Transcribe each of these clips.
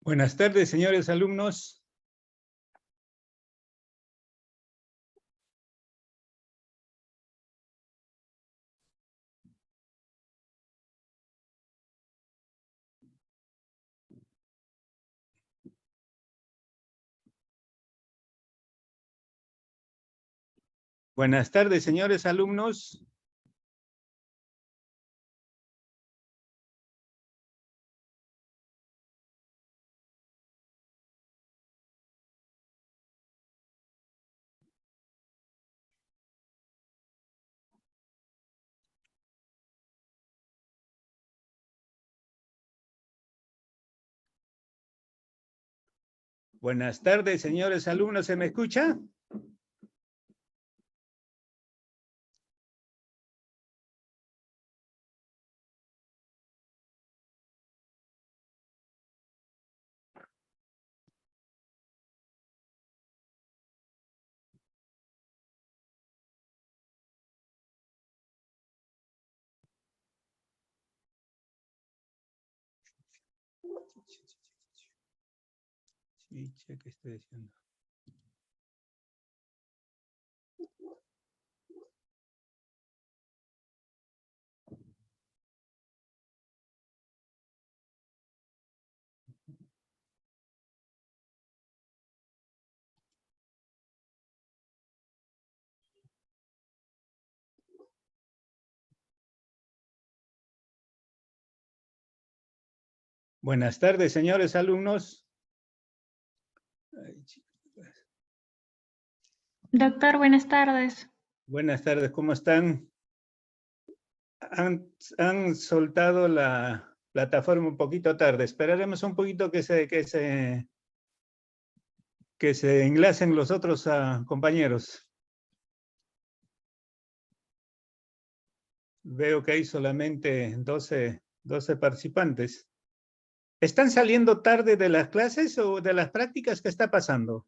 Buenas tardes, señores alumnos. Buenas tardes, señores alumnos. Buenas tardes, señores alumnos. ¿Se me escucha? Sí, ¿qué estoy diciendo? Buenas tardes, señores alumnos. Doctor, buenas tardes. Buenas tardes, ¿cómo están? Han soltado la plataforma un poquito tarde. Esperaremos un poquito que se enlacen los otros compañeros. Veo que hay solamente 12 participantes. ¿Están saliendo tarde de las clases o de las prácticas? ¿Qué está pasando?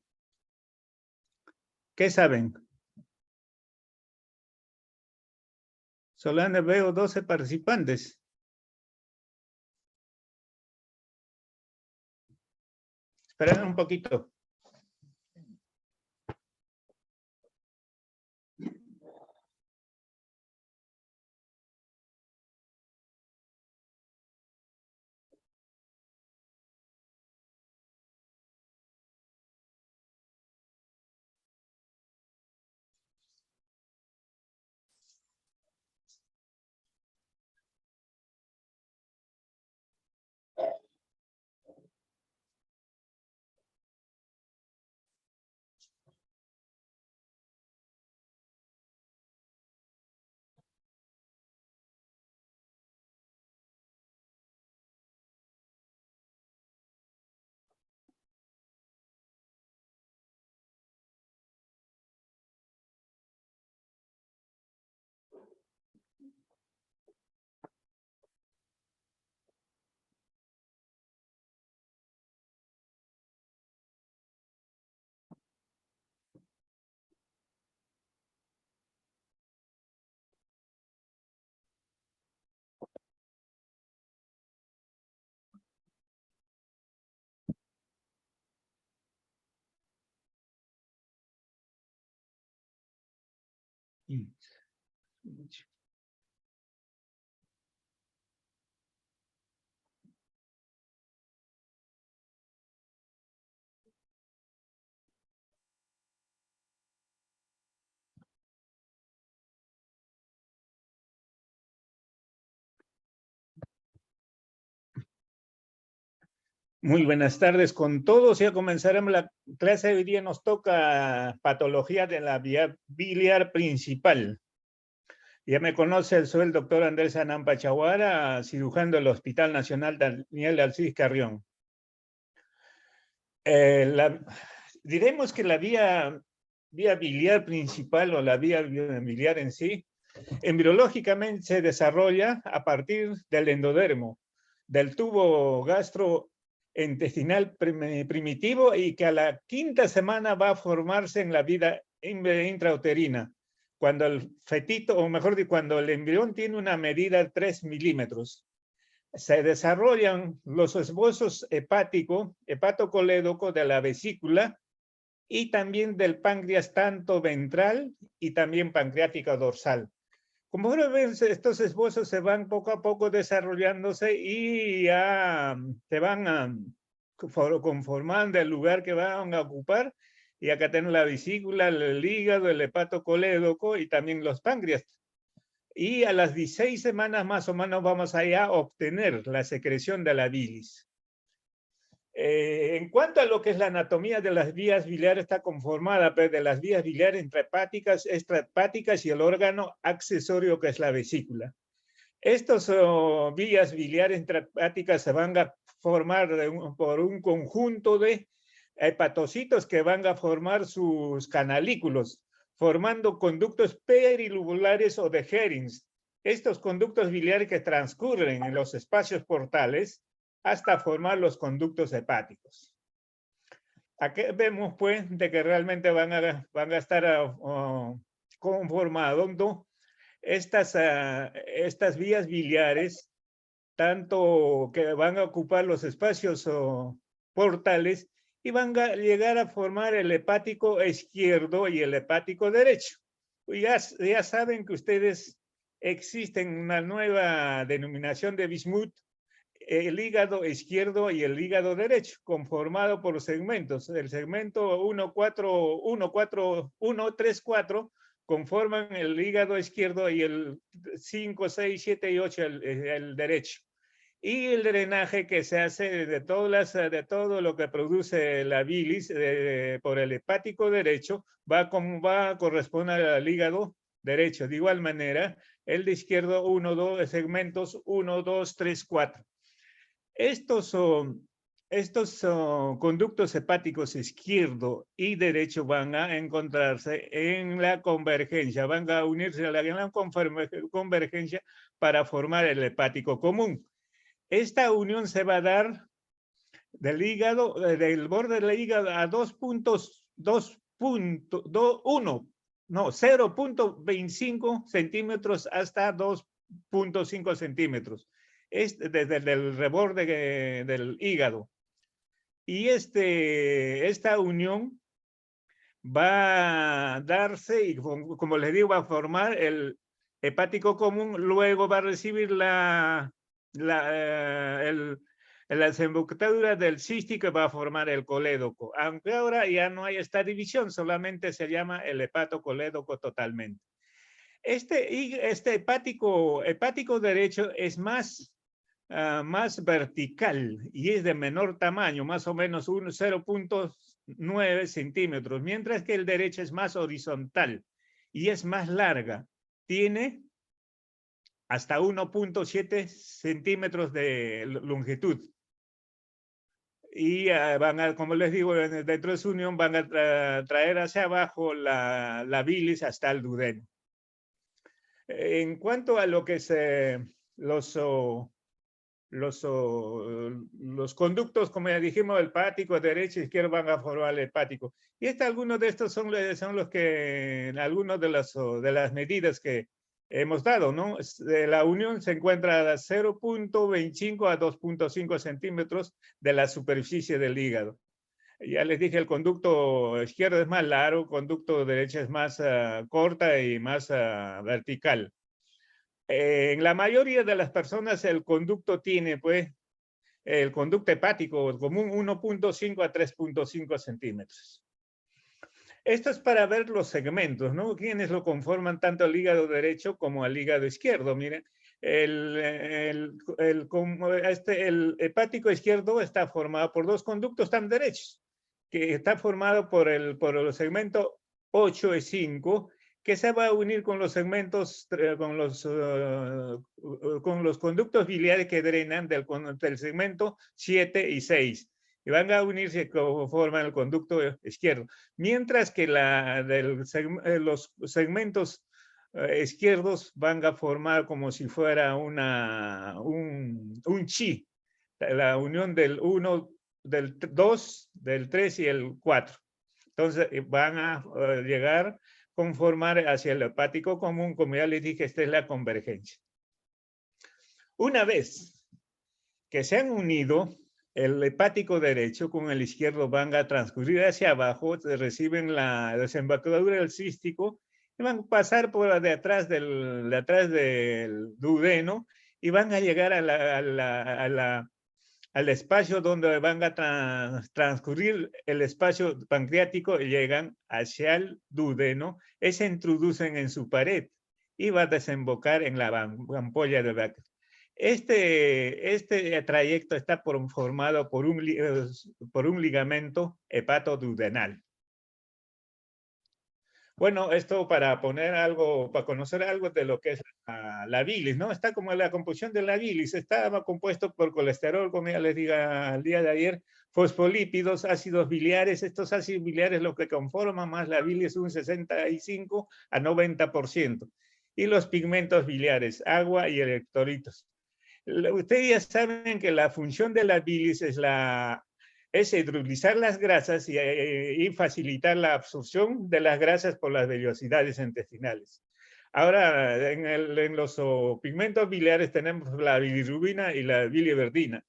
¿Qué saben? Solamente veo 12 participantes. Esperen un poquito. Muy buenas tardes con todos. Ya comenzaremos la clase de hoy día. Nos toca patología de la vía biliar principal. Ya me conoce, soy el doctor Andrés Anampa Chaguara, cirujano del Hospital Nacional Daniel Alcides Carrión. Diremos que la vía biliar principal o la vía biliar en sí, embriológicamente se desarrolla a partir del endodermo, del tubo gastrointestinal primitivo, y que a la quinta semana va a formarse en la vida intrauterina, cuando el fetito, o mejor dicho, cuando el embrión tiene una medida de 3 milímetros. se desarrollan los esbozos hepatocolédoco de la vesícula y también del páncreas tanto ventral y también pancreática dorsal. Como ven, estos esbozos se van poco a poco desarrollándose y ya se van conformando el lugar que van a ocupar. Y acá tenemos la vesícula, el hígado, el hepatocolédoco y también los páncreas. Y a las 16 semanas más o menos vamos allá a obtener la secreción de la bilis. En cuanto a lo que es la anatomía de las vías biliares, está conformada pues, de las vías biliares intrahepáticas, extrahepáticas y el órgano accesorio que es la vesícula. Estas vías biliares intrahepáticas se van a formar por un conjunto de hepatocitos que van a formar sus canalículos, formando conductos perilobulares o de Herings. Estos conductos biliares que transcurren en los espacios portales hasta formar los conductos hepáticos. Aquí vemos pues de que realmente van a estar conformando estas vías biliares, tanto que van a ocupar los espacios portales y van a llegar a formar el hepático izquierdo y el hepático derecho. Ya saben que ustedes existen una nueva denominación de Bismuth, el hígado izquierdo y el hígado derecho, conformado por segmentos. El segmento 1, 4, 1, 4, 1, 3, 4 conforman el hígado izquierdo y el 5, 6, 7 y 8 el derecho. Y el drenaje que se hace de todo lo que produce la bilis por el hepático derecho va a corresponder al hígado derecho. De igual manera, el de izquierdo 1, 2 segmentos 1, 2, 3, 4. Estos conductos hepáticos izquierdo y derecho van a encontrarse en la convergencia, van a unirse en la convergencia para formar el hepático común. Esta unión se va a dar del hígado, del borde del hígado a 0.25 centímetros hasta 2.5 centímetros. Desde el reborde del hígado. Y esta unión va a darse y como les digo va a formar el hepático común, luego va a recibir la desembocadura del cístico y va a formar el colédoco, aunque ahora ya no hay esta división, solamente se llama el hepatocolédoco totalmente. Este hepático derecho es más vertical y es de menor tamaño, más o menos 0.9 centímetros, mientras que el derecho es más horizontal y es más larga. Tiene hasta 1.7 centímetros de longitud. Y como les digo, dentro de su unión van a traer hacia abajo la bilis hasta el duodeno. En cuanto a lo que es los conductos, como ya dijimos, el hepático, derecho e izquierdo van a formar el hepático. Y algunos de estos son los que, algunos de las medidas que hemos dado, ¿no? La unión se encuentra a 0.25 a 2.5 centímetros de la superficie del hígado. Ya les dije, el conducto izquierdo es más largo, el conducto derecho es más corta y más vertical. En la mayoría de las personas el conducto tiene, pues, el conducto hepático común 1.5 a 3.5 centímetros. Esto es para ver los segmentos, ¿no? ¿Quiénes lo conforman tanto el hígado derecho como el hígado izquierdo? Miren, el hepático izquierdo está formado por dos conductos tan derechos, que está formado por el segmento 8 y 5, que se va a unir con los segmentos, con los conductos biliares que drenan del segmento 7 y 6. Y van a unirse como forman el conducto izquierdo. Mientras que los segmentos izquierdos van a formar como si fuera un chi, la unión del 1, del 2, del 3 y el 4. Entonces van a llegar conformar hacia el hepático común, como ya les dije, esta es la convergencia. Una vez que se han unido, el hepático derecho con el izquierdo van a transcurrir hacia abajo, reciben la desembocadura del cístico y van a pasar por detrás del duodeno y van a llegar al espacio donde van a transcurrir el espacio pancreático y llegan hacia el duodeno, y se introducen en su pared y va a desembocar en la ampolla de Becker. Este trayecto está formado por un ligamento hepatoduodenal. Bueno, esto para poner algo, para conocer algo de lo que es la bilis, ¿no? Está como la composición de la bilis, está compuesto por colesterol, como ya les dije el día de ayer, fosfolípidos, ácidos biliares. Estos ácidos biliares lo que conforman más la bilis un 65 a 90%. Y los pigmentos biliares, agua y electrolitos. Ustedes ya saben que la función de la bilis es hidrolizar las grasas y facilitar la absorción de las grasas por las vellosidades intestinales. Ahora, en los pigmentos biliares tenemos la bilirrubina y la biliverdina.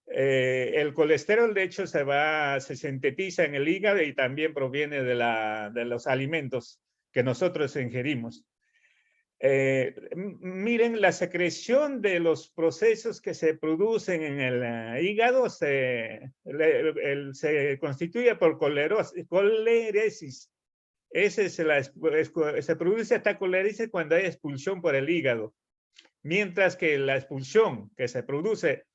El colesterol, de hecho, se sintetiza en el hígado y también proviene de los alimentos que nosotros ingerimos. Miren, la secreción de los procesos que se producen en el hígado se constituye por coleresis. Se produce esta coleresis cuando hay expulsión por el hígado, mientras que la expulsión que se produce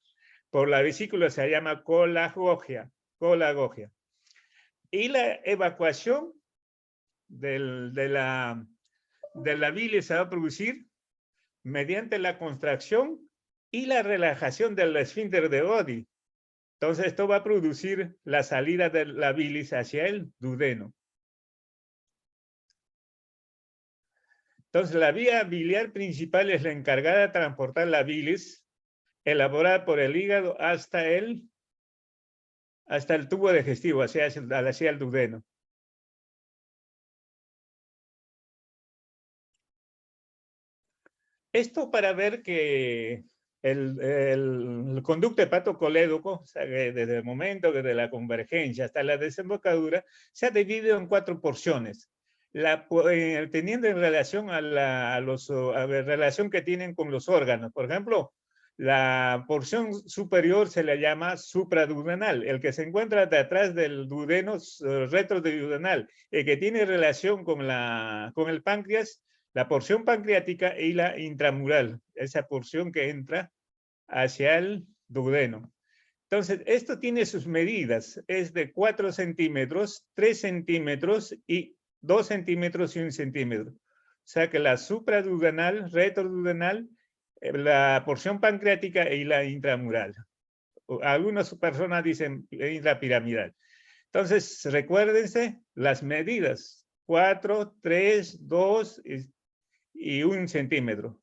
por la vesícula se llama colagogia. Y la evacuación de la bilis se va a producir mediante la contracción y la relajación del esfínter de Oddi. Entonces, esto va a producir la salida de la bilis hacia el duodeno. Entonces, la vía biliar principal es la encargada de transportar la bilis elaborada por el hígado hasta el tubo digestivo, hacia el duodeno. Esto para ver que el conducto hepatocolédoco, o sea, desde el momento de la convergencia hasta la desembocadura, se ha dividido en 4 porciones. Teniendo en relación a la relación que tienen con los órganos. Por ejemplo, la porción superior se le llama supraduodenal, el que se encuentra detrás del duodeno retroduodenal, el que tiene relación con el páncreas, la porción pancreática y la intramural, esa porción que entra hacia el duodeno. Entonces, esto tiene sus medidas, es de 4 centímetros, 3 centímetros y 2 centímetros y 1 centímetro. O sea que la supraduodenal, retroduodenal, la porción pancreática y la intramural. Algunas personas dicen intrapiramidal. Entonces, recuérdense las medidas, 4, 3, 2 y 1 centímetro.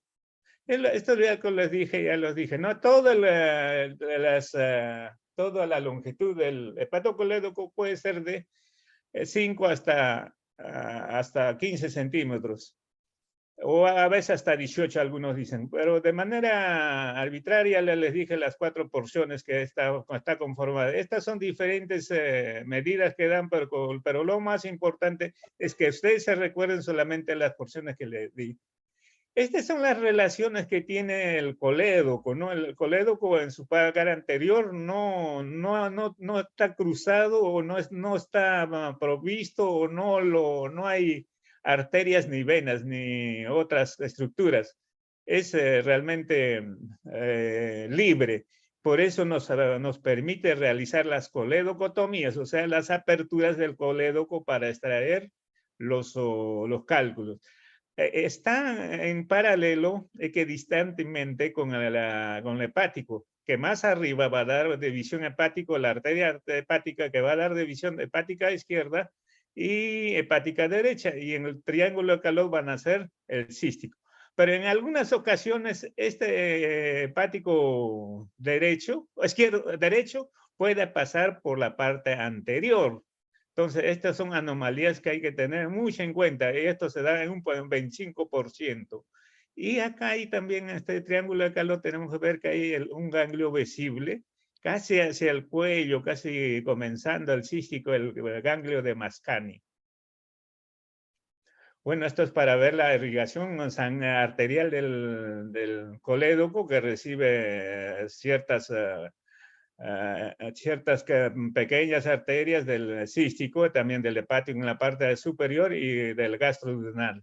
Esto ya les dije, ¿no? Toda la longitud del hepatocolédoco puede ser de 5 hasta 15 centímetros. O a veces hasta 18, algunos dicen. Pero de manera arbitraria les dije las 4 porciones que está conformada. Estas son diferentes medidas que dan, pero lo más importante es que ustedes se recuerden solamente las porciones que les di. Estas son las relaciones que tiene el colédoco, ¿no? El colédoco en su pagar anterior no está cruzado o no está provisto o no hay arterias ni venas ni otras estructuras. Es realmente libre. Por eso nos permite realizar las colédocotomías, o sea, las aperturas del colédoco para extraer los cálculos. Está en paralelo equidistantemente con el hepático, que más arriba va a dar división hepático, la arteria hepática que va a dar división hepática izquierda y hepática derecha, y en el triángulo de calor van a ser el cístico. Pero en algunas ocasiones este hepático derecho puede pasar por la parte anterior. Entonces, estas son anomalías que hay que tener mucho en cuenta, y esto se da en un 25%. Y acá hay también en este triángulo de Calot tenemos que ver que hay un ganglio visible, casi hacia el cuello, casi comenzando el cístico, el ganglio de Mascani. Bueno, esto es para ver la irrigación arterial del colédoco que recibe ciertas pequeñas arterias del cístico, también del hepático en la parte superior y del gastroduodenal.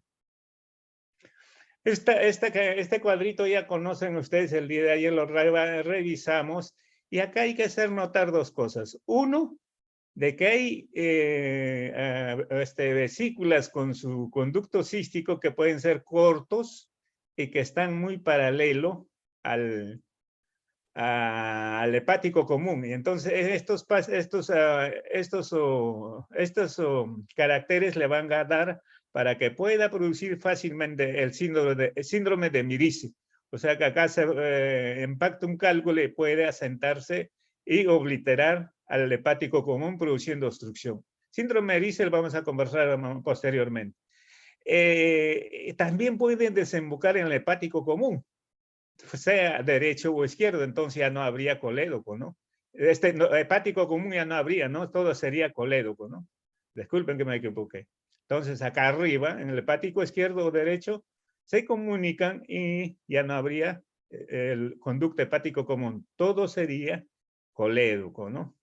Este cuadrito ya conocen ustedes, el día de ayer lo revisamos, y acá hay que hacer notar dos cosas. Uno, de que hay vesículas con su conducto cístico que pueden ser cortos y que están muy paralelo al hepático común. Y entonces estos caracteres le van a dar para que pueda producir fácilmente el síndrome de Mirici. O sea que acá se impacta un cálculo y puede asentarse y obliterar al hepático común produciendo obstrucción. Síndrome de Mirici vamos a conversar posteriormente. También pueden desembocar en el hepático común, sea derecho o izquierdo, entonces ya no habría colédoco, ¿no? Hepático común ya no habría, ¿no? Todo sería colédoco, ¿no? Disculpen que me equivoqué. Entonces acá arriba, en el hepático izquierdo o derecho, se comunican y ya no habría el conducto hepático común. Todo sería colédoco, ¿no?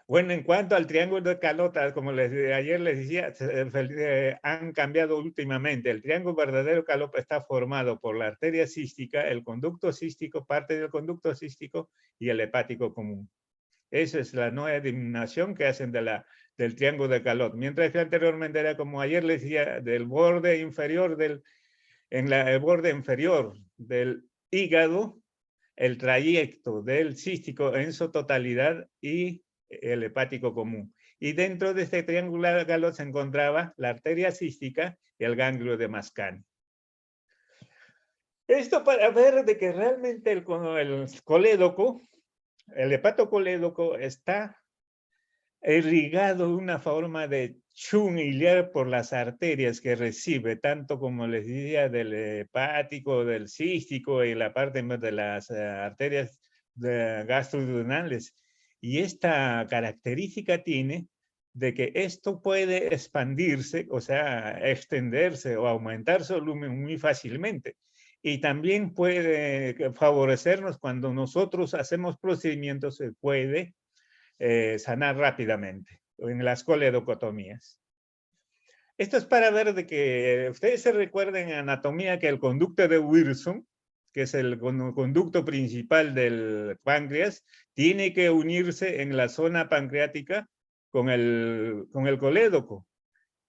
Bueno, en cuanto al triángulo de Calota, como ayer les decía, han cambiado últimamente. El triángulo verdadero Calota está formado por la arteria cística, el conducto cístico, parte del conducto cístico y el hepático común. Esa es la nueva denominación que hacen del triángulo de Calot. Mientras que anteriormente era, como ayer les decía, del borde inferior el borde inferior del hígado, el trayecto del cístico en su totalidad y el hepático común. Y dentro de este triángulo de Calot se encontraba la arteria cística y el ganglio de Mascani. Esto para ver de que realmente el colédoco, el hepatocolédoco está irrigado de una forma de chun iliar por las arterias que recibe, tanto como les decía, del hepático, del cístico y la parte de las arterias gastroduodenales. Y esta característica tiene de que esto puede expandirse, o sea, extenderse o aumentar su volumen muy fácilmente. Y también puede favorecernos cuando nosotros hacemos procedimientos, se puede sanar rápidamente en las coledocotomías. Esto es para ver de que ustedes se recuerden en anatomía que el conducto de Wilson, que es el conducto principal del páncreas, tiene que unirse en la zona pancreática con el colédoco.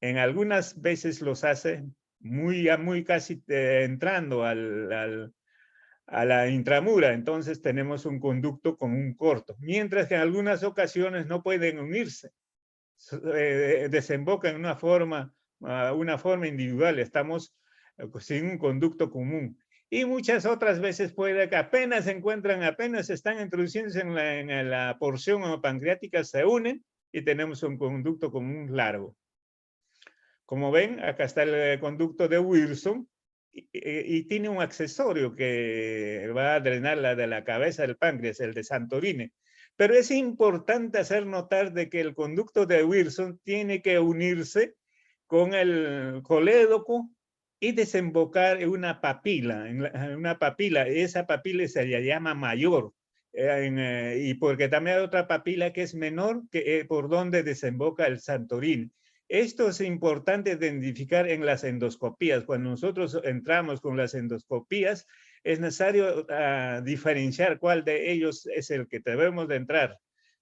En algunas veces los hace muy casi entrando a la intramura, entonces tenemos un conducto con un corto, mientras que en algunas ocasiones no pueden unirse, desemboca en una forma individual, estamos sin un conducto común. Y muchas otras veces puede que apenas se encuentran, apenas están introduciéndose en la porción pancreática, se unen y tenemos un conducto común largo. Como ven, acá está el conducto de Wilson, y tiene un accesorio que va a drenar de la cabeza del páncreas, el de Santorini. Pero es importante hacer notar de que el conducto de Wilson tiene que unirse con el colédoco y desembocar en una papila, esa papila se le llama mayor, y porque también hay otra papila que es menor, por donde desemboca el Santorini. Esto es importante identificar en las endoscopías. Cuando nosotros entramos con las endoscopías, es necesario diferenciar cuál de ellos es el que debemos de entrar.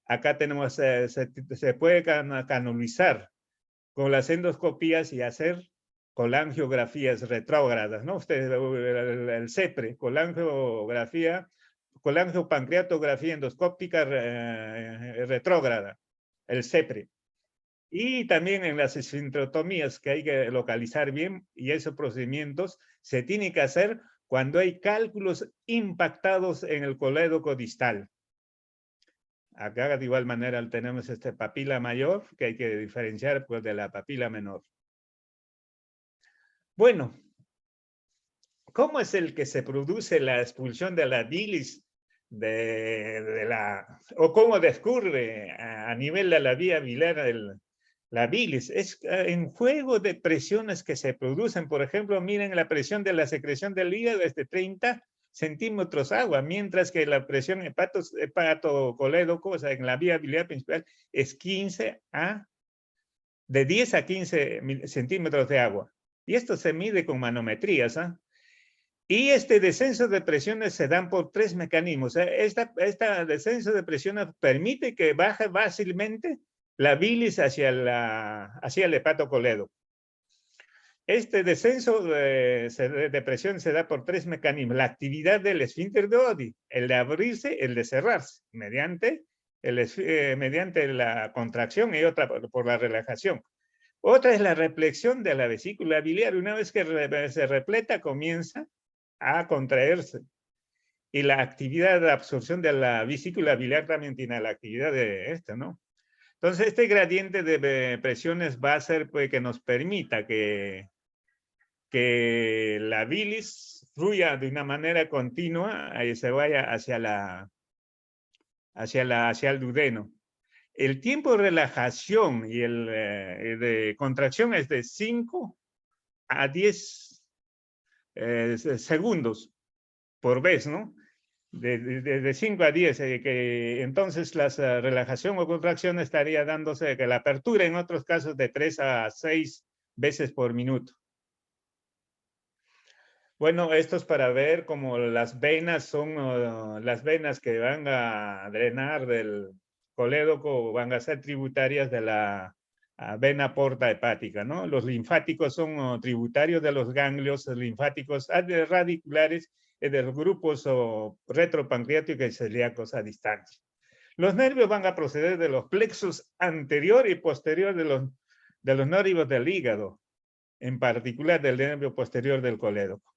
Acá tenemos, se puede canalizar con las endoscopías y hacer colangiografías retrógradas, ¿no? Ustedes, el CEPRE, colangiopancreatografía endoscópica retrógrada, el CEPRE. Y también en las esfinterotomías que hay que localizar bien, y esos procedimientos se tienen que hacer cuando hay cálculos impactados en el colédoco distal. Acá de igual manera tenemos papila mayor que hay que diferenciar pues, de la papila menor. Bueno, ¿cómo es el que se produce la expulsión de la bilis o cómo descurre a nivel de la vía biliar la bilis? Es en juego de presiones que se producen. Por ejemplo, miren, la presión de la secreción del hígado es de 30 centímetros agua, mientras que la presión hepatocolédoco, o sea, en la vía biliar principal, es de 10 a 15 centímetros de agua. Y esto se mide con manometrías, ¿ah? Y este descenso de presiones se dan por 3 mecanismos. Este descenso de presiones permite que baje fácilmente la bilis hacia el hepatocolédoco. Este descenso de presión se da por 3 mecanismos. La actividad del esfínter de Oddi, el de abrirse, el de cerrarse, mediante la contracción y otra por la relajación. Otra es la reflexión de la vesícula biliar. Una vez que se repleta, comienza a contraerse. Y la actividad de absorción de la vesícula biliar también tiene la actividad de esta, ¿no? Entonces, este gradiente de presiones va a ser pues, que nos permita que la bilis fluya de una manera continua y se vaya hacia el duodeno. El tiempo de relajación y el de contracción es de 5 a 10 segundos por vez, ¿no? De 5 a 10, que entonces la relajación o contracción estaría dándose que la apertura en otros casos de 3 a 6 veces por minuto. Bueno, esto es para ver cómo las venas son las venas que van a drenar del colédoco, van a ser tributarias de la vena porta hepática, ¿no? Los linfáticos son tributarios de los ganglios linfáticos radiculares y de los grupos retropancreáticos y celíacos a distancia. Los nervios van a proceder de los plexos anterior y posterior de los nervios del hígado, en particular del nervio posterior del colédoco.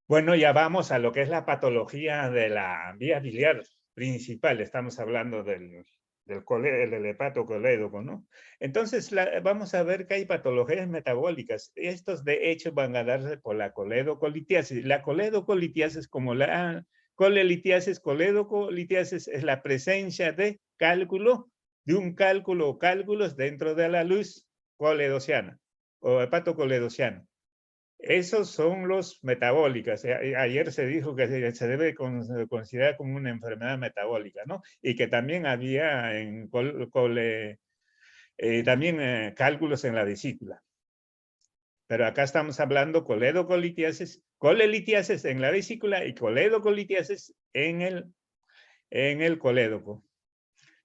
Bueno, ya vamos a lo que es la patología de la vía biliar principal. Estamos hablando del hepatocolédoco, ¿no? Entonces, vamos a ver que hay patologías metabólicas. Estos, de hecho, van a darse por la coledocolitiasis. La coledocolitiasis, como la colelitiasis, coledocolitiasis, es la presencia de un cálculo o cálculos dentro de la luz coledociana o hepatocoledociana. Esos son los metabólicos. Ayer se dijo que se debe considerar como una enfermedad metabólica, ¿no? Y que también había también cálculos en la vesícula. Pero acá estamos hablando coledocolitiasis, colelitiasis en la vesícula y coledocolitiasis en el colédoco.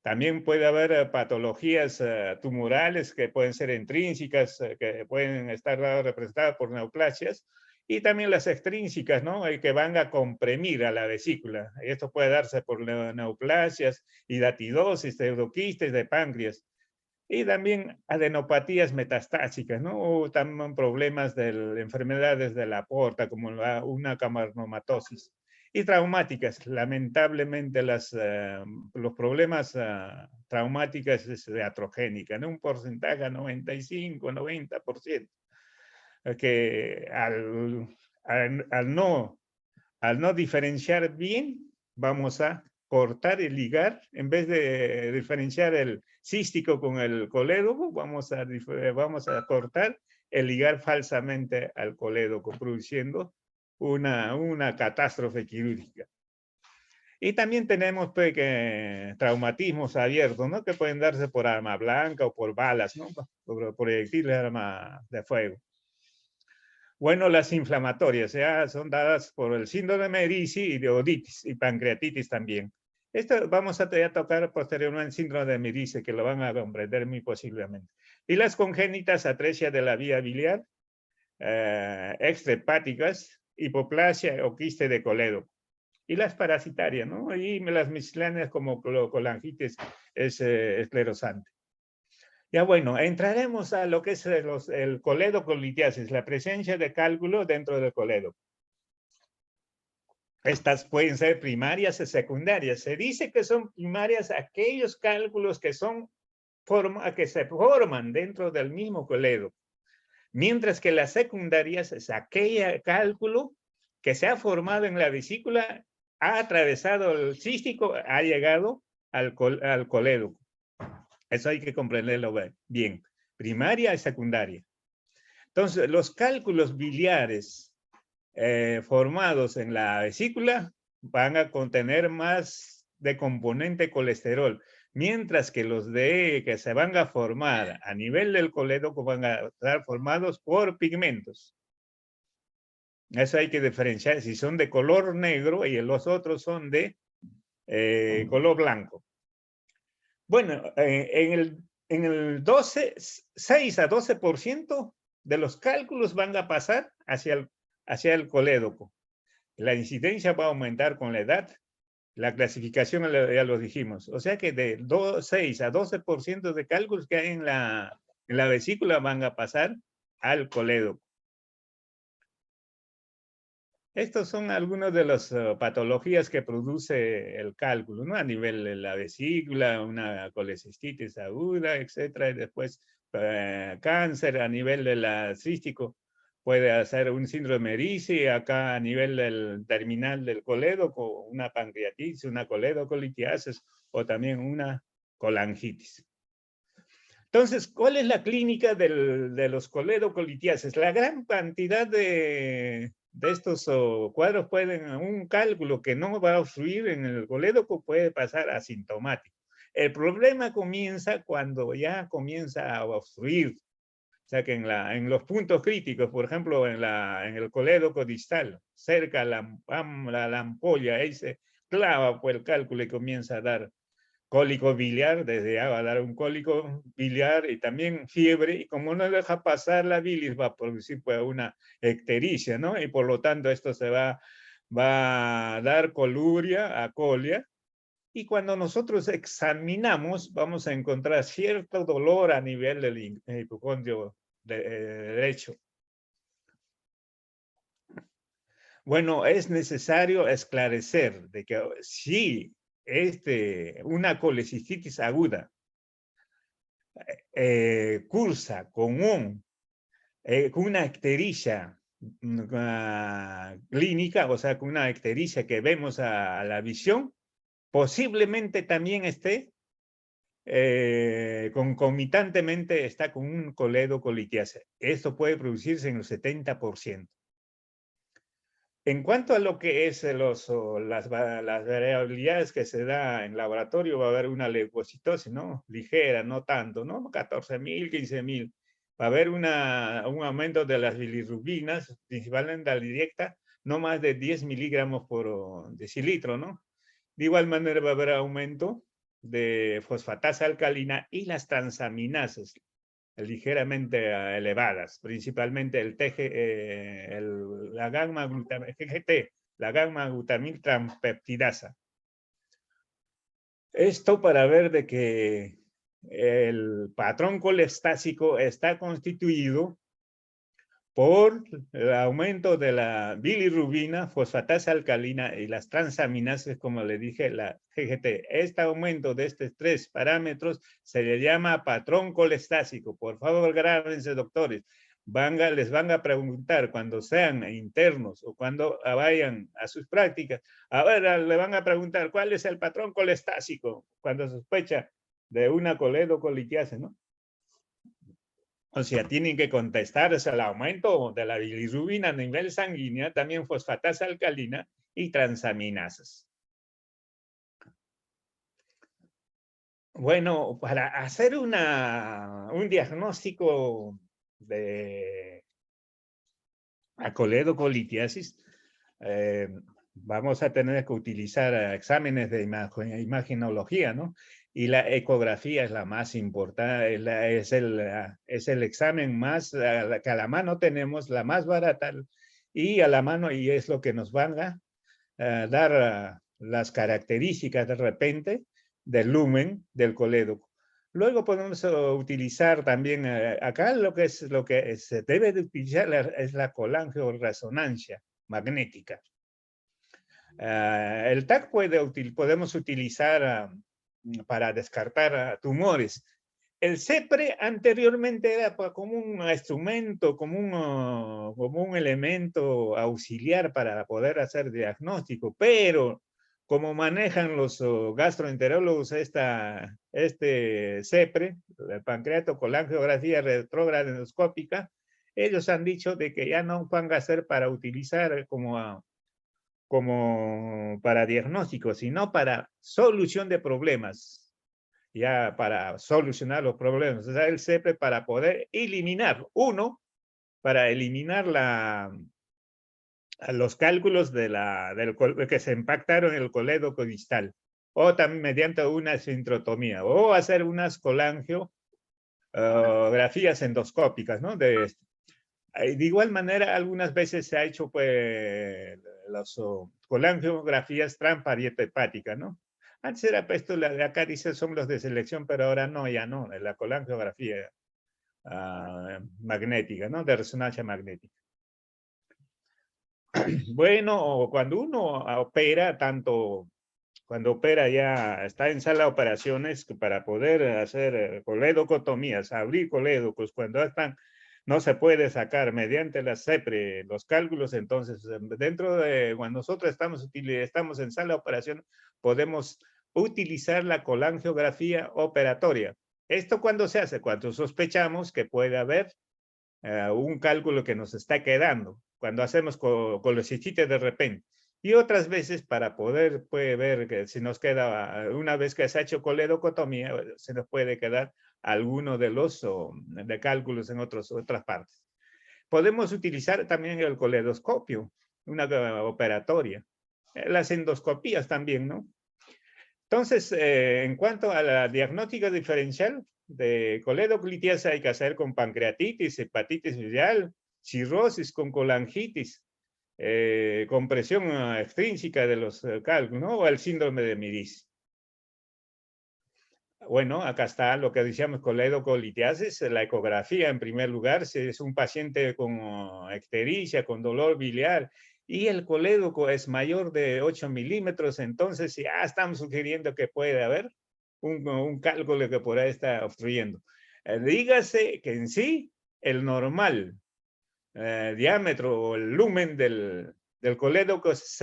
También puede haber patologías tumorales que pueden ser intrínsecas, que pueden estar representadas por neoplasias, y también las extrínsecas, ¿no? Que van a comprimir a la vesícula. Esto puede darse por neoplasias, hidatidosis, pseudoquistes de páncreas, y también adenopatías metastásicas, ¿no? O también problemas de enfermedades de la aorta, como una camarnomatosis. Y traumáticas, lamentablemente los problemas traumáticos es de atrogénica, ¿no? Un porcentaje 95, 90%, que al no diferenciar bien, vamos a cortar y ligar, en vez de diferenciar el cístico con el colédoco, vamos a cortar y ligar falsamente al colédoco, produciendo una catástrofe quirúrgica. Y también tenemos traumatismos abiertos, ¿no? Que pueden darse por arma blanca o por balas, ¿no? Por proyectiles de arma de fuego. Bueno, las inflamatorias son dadas por el síndrome de Merici y de oditis y pancreatitis también. Esto vamos a tocar posteriormente el síndrome de Merici, que lo van a comprender muy posiblemente. Y las congénitas, atresia de la vía biliar, extrahepáticas, hipoplasia o quiste de colédoco. Y las parasitarias, ¿no? Y las misceláneas como colangitis esclerosante. Ya bueno, entraremos a lo que es el coledocolitiasis, la presencia de cálculo dentro del colédoco. Estas pueden ser primarias o secundarias. Se dice que son primarias aquellos cálculos que se forman dentro del mismo colédoco. Mientras que las secundarias es aquel cálculo que se ha formado en la vesícula, ha atravesado el cístico, ha llegado al colédoco. Eso hay que comprenderlo bien. Primaria y secundaria. Entonces, los cálculos biliares formados en la vesícula van a contener más de componente colesterol, mientras que los que se van a formar a nivel del colédoco van a estar formados por pigmentos. Eso hay que diferenciar si son de color negro y los otros son de color blanco. Bueno, en el 6 a 12% de los cálculos van a pasar hacia el colédoco. La incidencia va a aumentar con la edad. La clasificación ya lo dijimos. O sea que de 6 a 12% de cálculos que hay en la vesícula van a pasar al colédoco. Estos son algunas de las patologías que produce el cálculo, ¿no? A nivel de la vesícula, una colecistitis aguda, etcétera. Y después cáncer a nivel de la cístico. Puede hacer un síndrome de Ricci, acá a nivel del terminal del colédoco, una pancreatitis, una coledocolitis o también una colangitis. Entonces, ¿cuál es la clínica de los coledocolitiases? La gran cantidad de estos cuadros pueden, un cálculo que no va a obstruir en el colédoco puede pasar asintomático. El problema comienza cuando ya comienza a obstruir. O sea que en los puntos críticos, por ejemplo, en el colédoco distal, cerca a la ampolla, ahí se clava pues, el cálculo y comienza a dar cólico biliar, desde ya va a dar un cólico biliar y también fiebre, y como no deja pasar la bilis, va a producir pues, una ictericia, ¿no? Y por lo tanto esto se va a dar coluria, acolia, y cuando nosotros examinamos, vamos a encontrar cierto dolor a nivel del hipocondrio derecho. Bueno, es necesario esclarecer de que si una colecistitis aguda cursa con una ictericia clínica, o sea, con una ictericia que vemos a la visión, posiblemente también esté concomitantemente está con un coledocolitiase. Esto puede producirse en el 70%. En cuanto a lo que es las variabilidades que se da en laboratorio, va a haber una leucocitosis, ¿no? Ligera, no tanto, ¿no? 14.000, 15.000. Va a haber un aumento de las bilirrubinas, principalmente la directa, no más de 10 miligramos por decilitro, ¿no? De igual manera va a haber aumento de fosfatasa alcalina y las transaminasas ligeramente elevadas, principalmente la GGT, la gamma-glutamil transpeptidasa. Esto para ver de que el patrón colestásico está constituido por el aumento de la bilirrubina, fosfatasa alcalina y las transaminases, como le dije, la GGT. Este aumento de estos tres parámetros se le llama patrón colestásico. Por favor, grábense, doctores. Les van a preguntar cuando sean internos o cuando vayan a sus prácticas. A ver, le van a preguntar cuál es el patrón colestásico cuando sospecha de una coledocolitiase, ¿no? O sea, tienen que contestarse al aumento de la bilirrubina a nivel sanguíneo, también fosfatasa alcalina y transaminasas. Bueno, para hacer un diagnóstico de coledocolitiasis, vamos a tener que utilizar exámenes de imagenología, ¿no? Y la ecografía es la más importante, es el examen más, que a la mano tenemos, la más barata, y a la mano, y es lo que nos van a dar las características de repente del lumen del colédoco. Luego podemos utilizar también, acá lo que se debe de utilizar es la colangioresonancia magnética. El TAC podemos utilizar para descartar tumores. El CEPRE anteriormente era como un instrumento, como un elemento auxiliar para poder hacer diagnóstico, pero como manejan los gastroenterólogos este CEPRE, el pancreatocolangiografía retrógrada endoscópica, ellos han dicho de que ya no van a ser para utilizar como para diagnóstico, sino para solución de problemas, ya para solucionar los problemas. O sea, el CEPRE para poder eliminar, para eliminar los cálculos que se impactaron en el colédoco distal, o también mediante una sintrotomía, o hacer unas colangiografías endoscópicas, ¿no? De igual manera, algunas veces se ha hecho pues las colangiografías transparieto-hepáticas, ¿no? Antes era esto, de acá dice son los de selección, pero ahora no, ya no, la colangiografía magnética, ¿no? De resonancia magnética. Bueno, cuando uno opera, cuando opera ya está en sala de operaciones para poder hacer coledocotomías, abrir colédocos, cuando están no se puede sacar mediante la CEPRE los cálculos, entonces dentro de cuando nosotros estamos en sala de operación, podemos utilizar la colangiografía operatoria. ¿Esto cuando se hace? Cuando sospechamos que puede haber un cálculo que nos está quedando, cuando hacemos colecistitis de repente. Y otras veces para poder ver que si nos queda, una vez que se ha hecho coledocotomía, se nos puede quedar alguno de los de cálculos en otras partes. Podemos utilizar también el coledoscopio, una operatoria. Las endoscopías también, ¿no? Entonces, en cuanto a la diagnóstica diferencial de coledoclitiasis, hay que hacer con pancreatitis, hepatitis biliar, cirrosis con colangitis, compresión extrínseca de los cálculos, ¿no? O el síndrome de Miris. Bueno, acá está lo que decíamos coledocolitiasis, la ecografía en primer lugar, si es un paciente con ictericia, con dolor biliar, y el colédoco es mayor de 8 milímetros, entonces ya estamos sugiriendo que puede haber un cálculo que por ahí está obstruyendo. Dígase que en sí, el normal diámetro o el lumen del colédoco es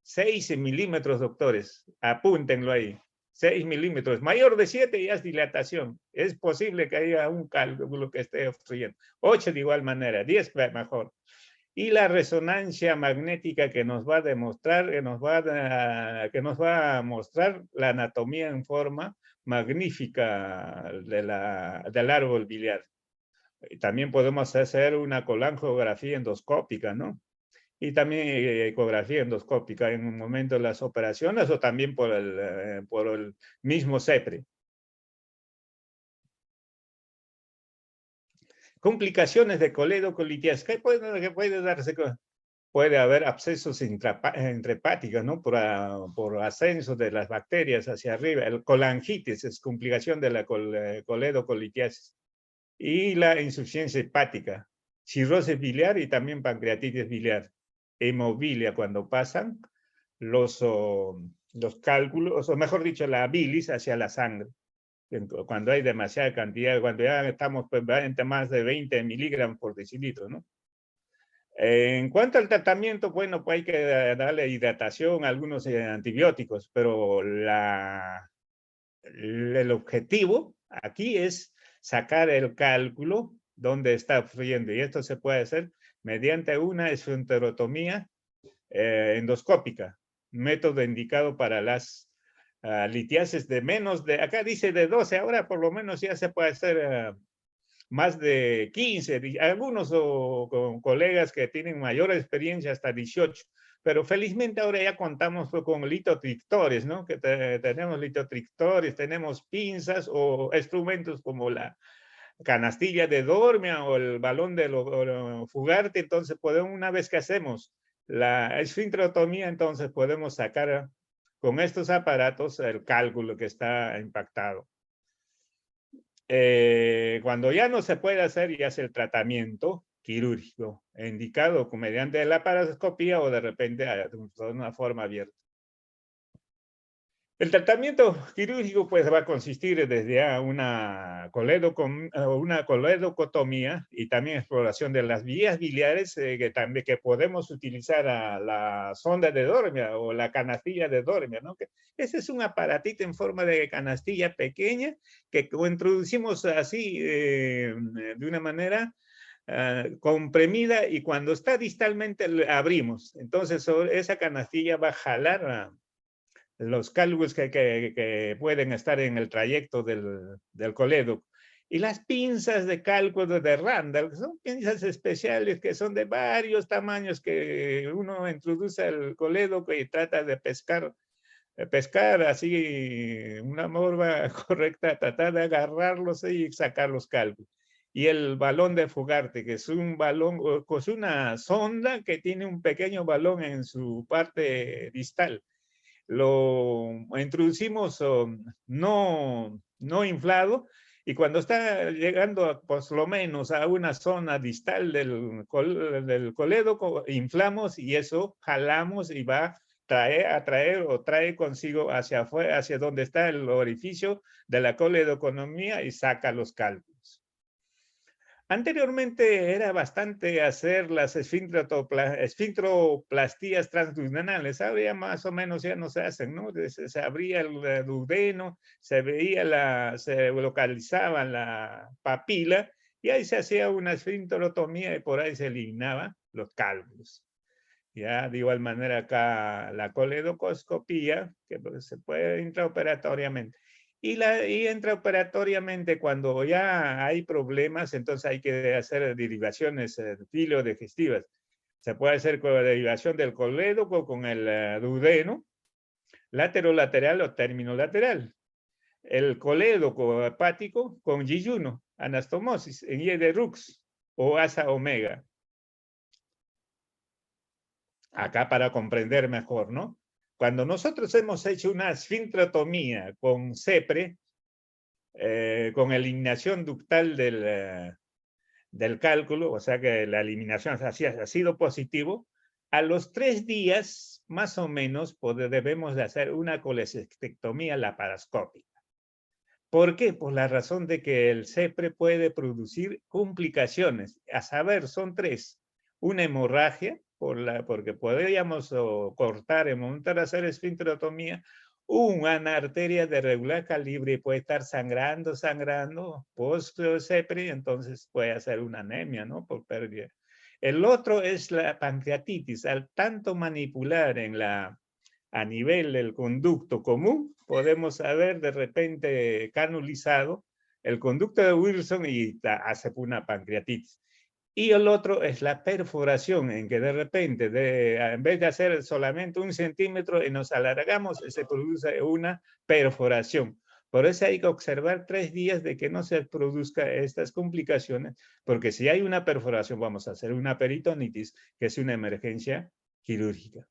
6 milímetros, doctores, apúntenlo ahí. 6 milímetros, mayor de 7 ya es dilatación. Es posible que haya un cálculo que esté obstruyendo. 8 de igual manera, 10 mejor. Y la resonancia magnética que nos va a demostrar, que nos va a mostrar la anatomía en forma magnífica del árbol biliar. También podemos hacer una colangiografía endoscópica, ¿no? Y también ecografía endoscópica en un momento de las operaciones o también por el mismo CEPRE. Complicaciones de coledocolitiasis. ¿Qué puede darse? Puede haber abscesos intrahepáticos, ¿no? Por ascenso de las bacterias hacia arriba. El colangitis es complicación de la coledocolitiasis. Y la insuficiencia hepática, cirrosis biliar y también pancreatitis biliar. Hemobilia cuando pasan los cálculos, o mejor dicho, la bilis hacia la sangre. Cuando hay demasiada cantidad, cuando ya estamos pues, entre más de 20 miligramos por decilitro, ¿no? En cuanto al tratamiento, bueno, pues hay que darle hidratación, algunos antibióticos, pero el objetivo aquí es sacar el cálculo donde está fluyendo, y esto se puede hacer mediante una esfenterotomía endoscópica, método indicado para las litiasis de menos de, acá dice de 12, ahora por lo menos ya se puede hacer más de 15, algunos con colegas que tienen mayor experiencia hasta 18, pero felizmente ahora ya contamos con litotrictores, ¿no? Que tenemos litotrictores, tenemos pinzas o instrumentos como la canastilla de Dormia o el balón de Fugarte, entonces podemos, una vez que hacemos la esfincterotomía, entonces podemos sacar con estos aparatos el cálculo que está impactado. Cuando ya no se puede hacer, ya es el tratamiento quirúrgico, indicado mediante la laparoscopía o de repente de una forma abierta. El tratamiento quirúrgico pues va a consistir desde una coledocotomía y también exploración de las vías biliares que podemos utilizar a la sonda de Dormia o la canastilla de Dormia, ¿no? Ese es un aparatito en forma de canastilla pequeña que introducimos así de una manera comprimida y cuando está distalmente abrimos. Entonces esa canastilla va a jalar los cálculos que pueden estar en el trayecto del colédoco. Y las pinzas de cálculo de Randall, que son pinzas especiales que son de varios tamaños que uno introduce al colédoco y trata de pescar así una morva correcta, tratar de agarrarlos y sacar los cálculos. Y el balón de Fugarte, que es un balón, es una sonda que tiene un pequeño balón en su parte distal. Lo introducimos no inflado y cuando está llegando por lo menos a una zona distal del colédoco, inflamos y eso jalamos y va a traer o trae consigo hacia afuera, hacia donde está el orificio de la coledocotomía y saca los cálculos. Anteriormente era bastante hacer las esfincteroplastías transduodenales. Ahora ya más o menos ya no se hacen, ¿no? Se abría el duodeno, se localizaba la papila y ahí se hacía una esfincterotomía y por ahí se eliminaban los cálculos. Ya de igual manera acá la coledocoscopía, que se puede intraoperatoriamente. Y intraoperatoriamente cuando ya hay problemas, entonces hay que hacer derivaciones filodigestivas. Se puede hacer con la derivación del colédoco con el duodeno, lateral o terminolateral. El colédoco hepático con yeyuno, anastomosis, en Y de Rux o asa omega. Acá para comprender mejor, ¿no? Cuando nosotros hemos hecho una esfincterotomía con CEPRE, con eliminación ductal del cálculo, o sea que la eliminación ha sido positivo, a los 3 días, más o menos, debemos de hacer una colecistectomía laparoscópica. ¿Por qué? Por la razón de que el CEPRE puede producir complicaciones, a saber, son 3. Una hemorragia, porque podríamos cortar en momento de hacer esfincterotomía, una arteria de regular calibre puede estar sangrando, post-CEPRE, entonces puede hacer una anemia, ¿no? Por pérdida. El otro es la pancreatitis. Al tanto manipular a nivel del conducto común, podemos saber de repente canulizado el conducto de Wilson y hace una pancreatitis. Y el otro es la perforación, en que de repente, en vez de hacer solamente 1 centímetro y nos alargamos, se produce una perforación. Por eso hay que observar 3 días de que no se produzcan estas complicaciones, porque si hay una perforación, vamos a hacer una peritonitis, que es una emergencia quirúrgica.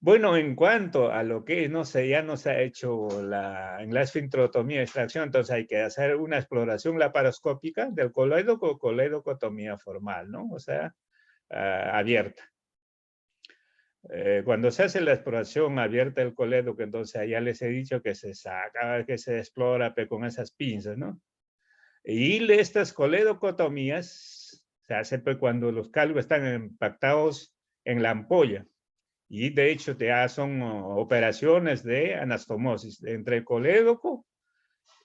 Bueno, en cuanto a lo que ya no se ha hecho en la esfincterotomía de extracción, entonces hay que hacer una exploración laparoscópica del colédoco o coledocotomía formal, ¿no? O sea, abierta. Cuando se hace la exploración abierta del colédoco, entonces ya les he dicho que se saca, que se explora con esas pinzas, ¿no? Y estas coledocotomías se hace cuando los cálculos están impactados en la ampolla. Y de hecho ya son operaciones de anastomosis entre el colédoco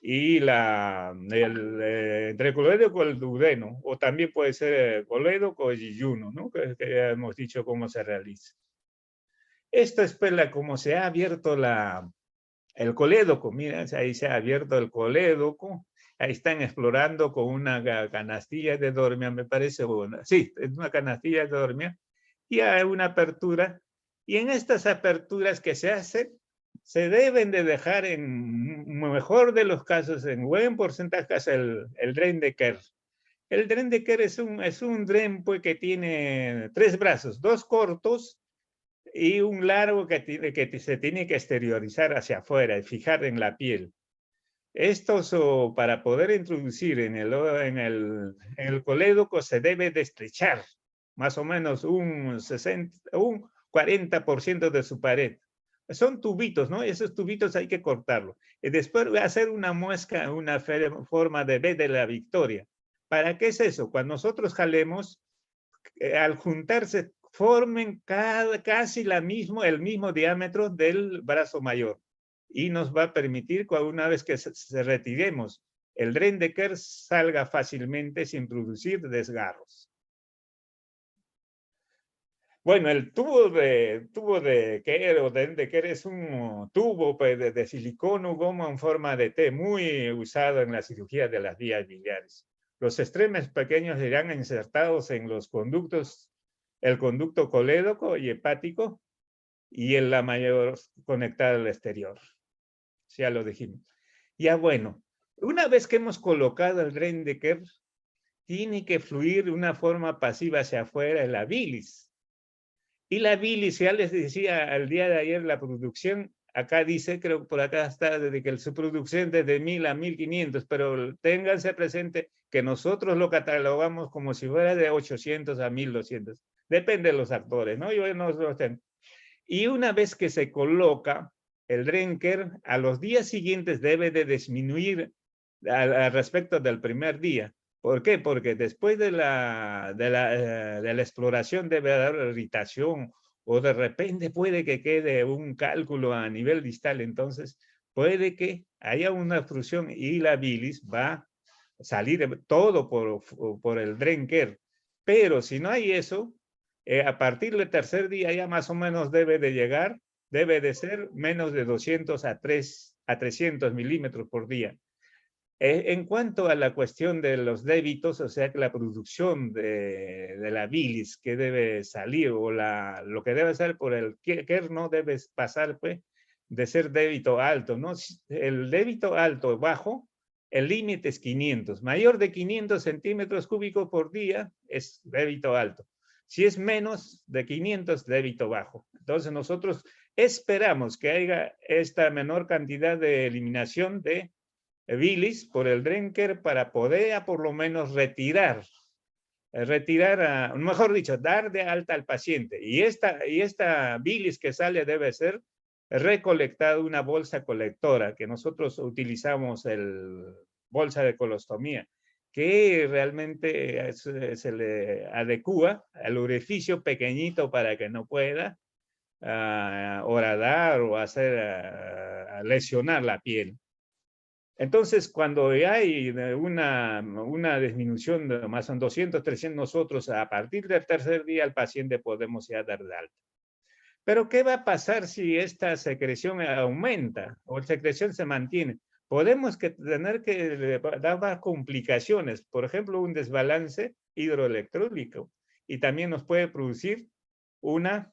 y entre el colédoco y el duodeno, o también puede ser el colédoco o el yeyuno, ¿no? Que ya hemos dicho cómo se realiza. Esto es pues como se ha abierto el colédoco. Miren, ahí se ha abierto el colédoco. Ahí están explorando con una canastilla de Dormia, me parece. Sí, es una canastilla de Dormia. Y hay una apertura. Y en estas aperturas que se hacen, se deben de dejar en mejor de los casos, en buen porcentaje, el dren de Kerr. El dren de Kerr es un dren pues, que tiene 3 brazos, 2 cortos y un largo que se tiene que exteriorizar hacia afuera y fijar en la piel. Estos, para poder introducir en el colédoco, se debe de estrechar más o menos un 40% de su pared, son tubitos, ¿no? Esos tubitos hay que cortarlos. Y después voy a hacer una muesca, una forma de B de la victoria. ¿Para qué es eso? Cuando nosotros jalemos, al juntarse, formen casi el mismo diámetro del brazo mayor. Y nos va a permitir, una vez que se retiremos, el dren de Kerr salga fácilmente sin producir desgarros. Bueno, el tubo de Kerr o de Kerr es un tubo pues, de silicona o goma en forma de T, muy usado en la cirugía de las vías biliares. Los extremos pequeños irán insertados en los conductos, el conducto colédoco y hepático, y la mayor conectada al exterior. Ya lo dijimos. Ya bueno, una vez que hemos colocado el dren de Kerr, tiene que fluir de una forma pasiva hacia afuera en la bilis. Y la bilis, ya les decía al día de ayer, la producción, acá dice, creo que por acá está, desde que su producción desde 1000 a 1500, pero ténganse presente que nosotros lo catalogamos como si fuera de 800 a 1200. Depende de los actores, ¿no? Yo no lo tengo. Y una vez que se coloca el dren Kerr, a los días siguientes debe de disminuir al respecto del primer día. ¿Por qué? Porque después de la exploración debe haber irritación o de repente puede que quede un cálculo a nivel distal, entonces puede que haya una obstrucción y la bilis va a salir todo por el dren Kerr. Pero si no hay eso, a partir del tercer día ya más o menos debe de llegar, debe de ser menos de 200 a 300 milímetros por día. En cuanto a la cuestión de los débitos, o sea que la producción de la bilis que debe salir o lo que debe ser por el Kerr no debe pasar pues, de ser débito alto, ¿no? El débito alto bajo, el límite es 500. Mayor de 500 centímetros cúbicos por día es débito alto. Si es menos de 500, débito bajo. Entonces nosotros esperamos que haya esta menor cantidad de eliminación de bilis por el dren Kerr para poder por lo menos retirar, mejor dicho, dar de alta al paciente. Y esta bilis que sale debe ser recolectada una bolsa colectora, que nosotros utilizamos el bolsa de colostomía, que realmente se le adecua al orificio pequeñito para que no pueda horadar o hacer lesionar la piel. Entonces, cuando hay una disminución de más de 200, 300, nosotros a partir del tercer día al paciente podemos ya dar de alta. Pero, ¿qué va a pasar si esta secreción aumenta o la secreción se mantiene? Podemos tener que dar complicaciones, por ejemplo, un desbalance hidroelectrólico, y también nos puede producir una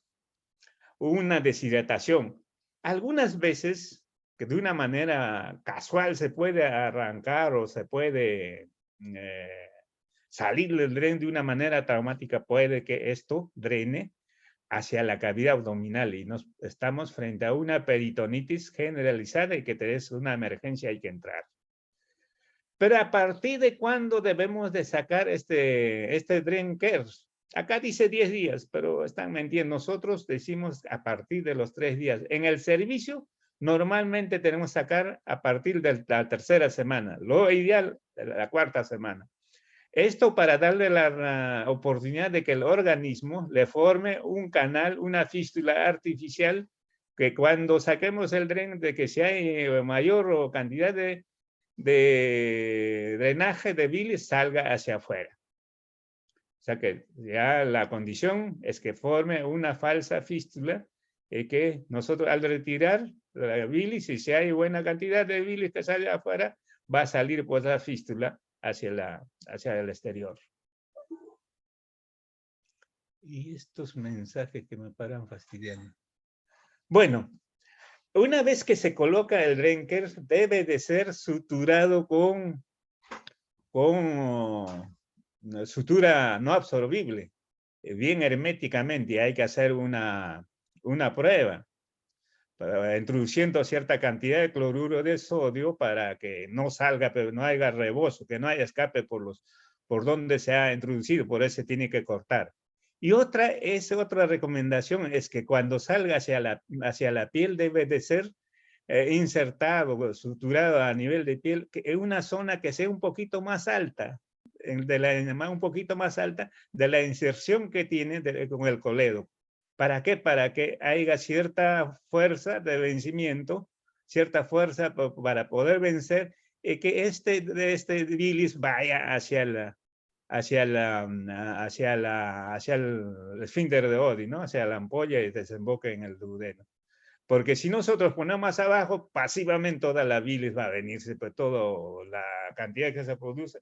deshidratación. Algunas veces, que de una manera casual se puede arrancar o se puede salir del dren de una manera traumática, puede que esto drene hacia la cavidad abdominal y estamos frente a una peritonitis generalizada y que tenés una emergencia, hay que entrar. Pero ¿a partir de cuándo debemos de sacar este dren Kerr? Acá dice 10 días, pero están mintiendo. Nosotros decimos a partir de los 3 días. En el servicio, normalmente tenemos que sacar a partir de la tercera semana. Lo ideal, la cuarta semana. Esto para darle la oportunidad de que el organismo le forme un canal, una fístula artificial, que cuando saquemos el dren, de que si hay mayor cantidad de drenaje de bilis salga hacia afuera. O sea que ya la condición es que forme una falsa fístula y que nosotros al retirar la bilis, si hay buena cantidad de bilis que sale afuera, va a salir por la fístula hacia el exterior. Y estos mensajes que me paran fastidiando. Bueno, una vez que se coloca el dren Kerr, debe de ser suturado con sutura no absorbible, bien herméticamente. Hay que hacer una prueba, introduciendo cierta cantidad de cloruro de sodio para que no salga, pero no haya rebozo, que no haya escape por donde se ha introducido, por eso se tiene que cortar. Y otra recomendación es que cuando salga hacia la piel debe de ser insertado, suturado a nivel de piel, en una zona que sea un poquito más alta, un poquito más alta de la inserción que tiene con el colédoco. ¿Para qué? Para que haya cierta fuerza de vencimiento, cierta fuerza para poder vencer y que este bilis vaya hacia el esfínter de Oddi, ¿no? Hacia la ampolla y desemboque en el duodeno. Porque si nosotros ponemos más abajo, pasivamente toda la bilis va a venirse, pues toda la cantidad que se produce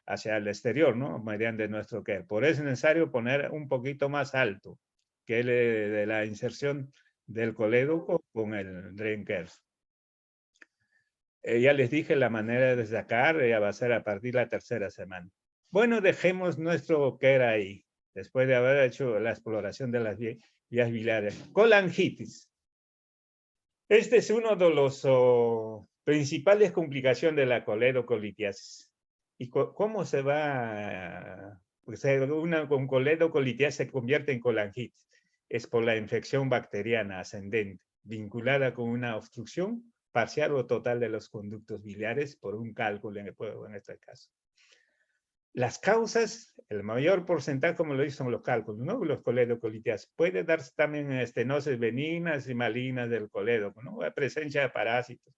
hacia el exterior, ¿no? Mediante nuestro QER. Por eso es necesario poner un poquito más alto que el de la inserción del colédoco con el drain QER. Ya les dije la manera de sacar, ya va a ser a partir de la tercera semana. Bueno, dejemos nuestro QER ahí, después de haber hecho la exploración de las vías biliares. Colangitis. Este es uno de los principales complicaciones de la coledocolitis. ¿Y cómo se va? Pues con coledocolitis se convierte en colangitis. Es por la infección bacteriana ascendente, vinculada con una obstrucción parcial o total de los conductos biliares por un cálculo en este caso. Las causas, el mayor porcentaje, como lo dicen, son los cálculos, ¿no? Los coledocolitis. Puede darse también estenosis benignas y malignas del colédoco, ¿no? La presencia de parásitos.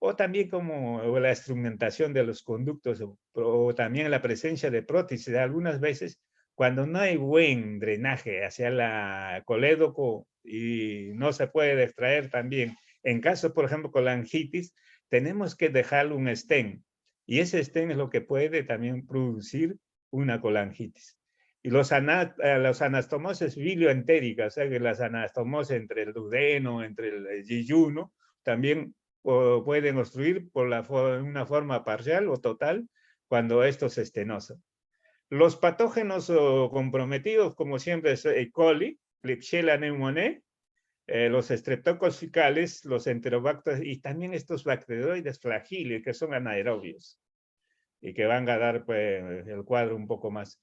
O también como la instrumentación de los conductos, o también la presencia de prótesis. Algunas veces, cuando no hay buen drenaje hacia la colédoco y no se puede extraer también, en caso, por ejemplo, colangitis, tenemos que dejarle un stent. Y ese stent es lo que puede también producir una colangitis. Y los anastomoses bilioentéricas, o sea, que las anastomoses entre el duodeno, entre el yeyuno, también pueden obstruir por una forma parcial o total cuando estos estenosan. Los patógenos comprometidos, como siempre, es E. coli, Klebsiella pneumoniae, los estreptococos fecales, los enterobacterios y también estos bacteroides flagiles que son anaerobios y que van a dar pues, el cuadro un poco más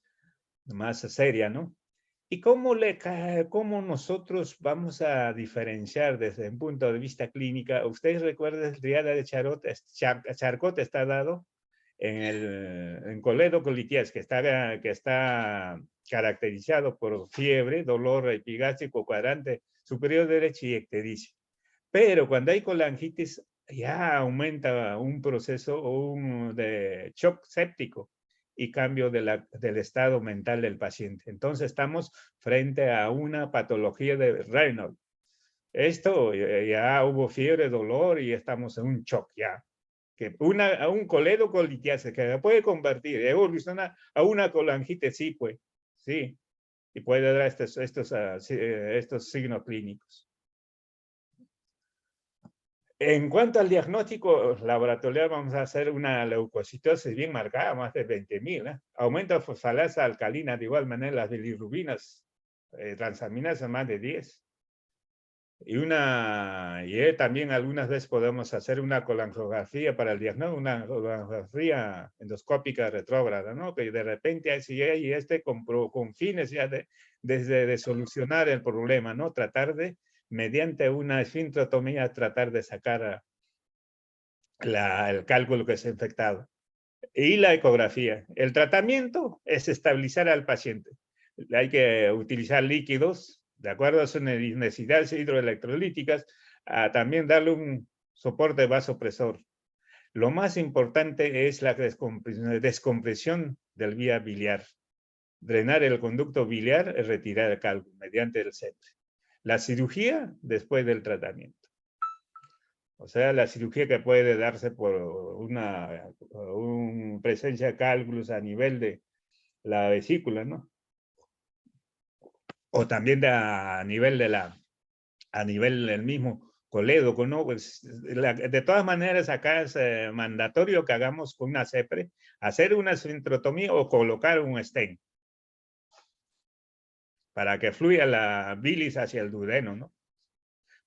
seria, ¿no? ¿Y cómo nosotros vamos a diferenciar desde un punto de vista clínica? Ustedes recuerdan el triada de Charcot está dado en coledocolitis, que está caracterizado por fiebre, dolor epigástrico cuadrante superior derecho y ictericia. Pero cuando hay colangitis, ya aumenta un proceso de shock séptico y cambio del estado mental del paciente. Entonces estamos frente a una patología de Raynaud. Esto ya hubo fiebre, dolor y estamos en un shock ya. Que un coledocolitis que puede convertir, evoluciona a una colangitis, sí, pues, sí. Y puede dar estos signos clínicos. En cuanto al diagnóstico laboratorial, vamos a hacer una leucocitosis bien marcada, más de 20.000. ¿eh? Aumento de fosfolasa alcalina, de igual manera las bilirrubinas transaminasas más de 10. Y también algunas veces podemos hacer una colangiografía para el diagnóstico, una colangiografía endoscópica retrógrada, ¿no? Que de repente si hay con fines ya de solucionar el problema, ¿no? Tratar de mediante una esfinterotomía tratar de sacar el cálculo que se ha infectado. Y la ecografía. El tratamiento es estabilizar al paciente. Hay que utilizar líquidos, de acuerdo a sus necesidades hidroelectrolíticas, también darle un soporte vasopresor. Lo más importante es la descompresión del vía biliar. Drenar el conducto biliar y retirar el cálculo mediante el septre. La cirugía después del tratamiento. O sea, la cirugía que puede darse por una presencia de cálculos a nivel de la vesícula, ¿no? O también a nivel del mismo colédoco, ¿no? Pues, de todas maneras, acá es mandatorio que hagamos con una CEPRE, hacer una esfinterotomía o colocar un stent para que fluya la bilis hacia el duodeno, ¿no?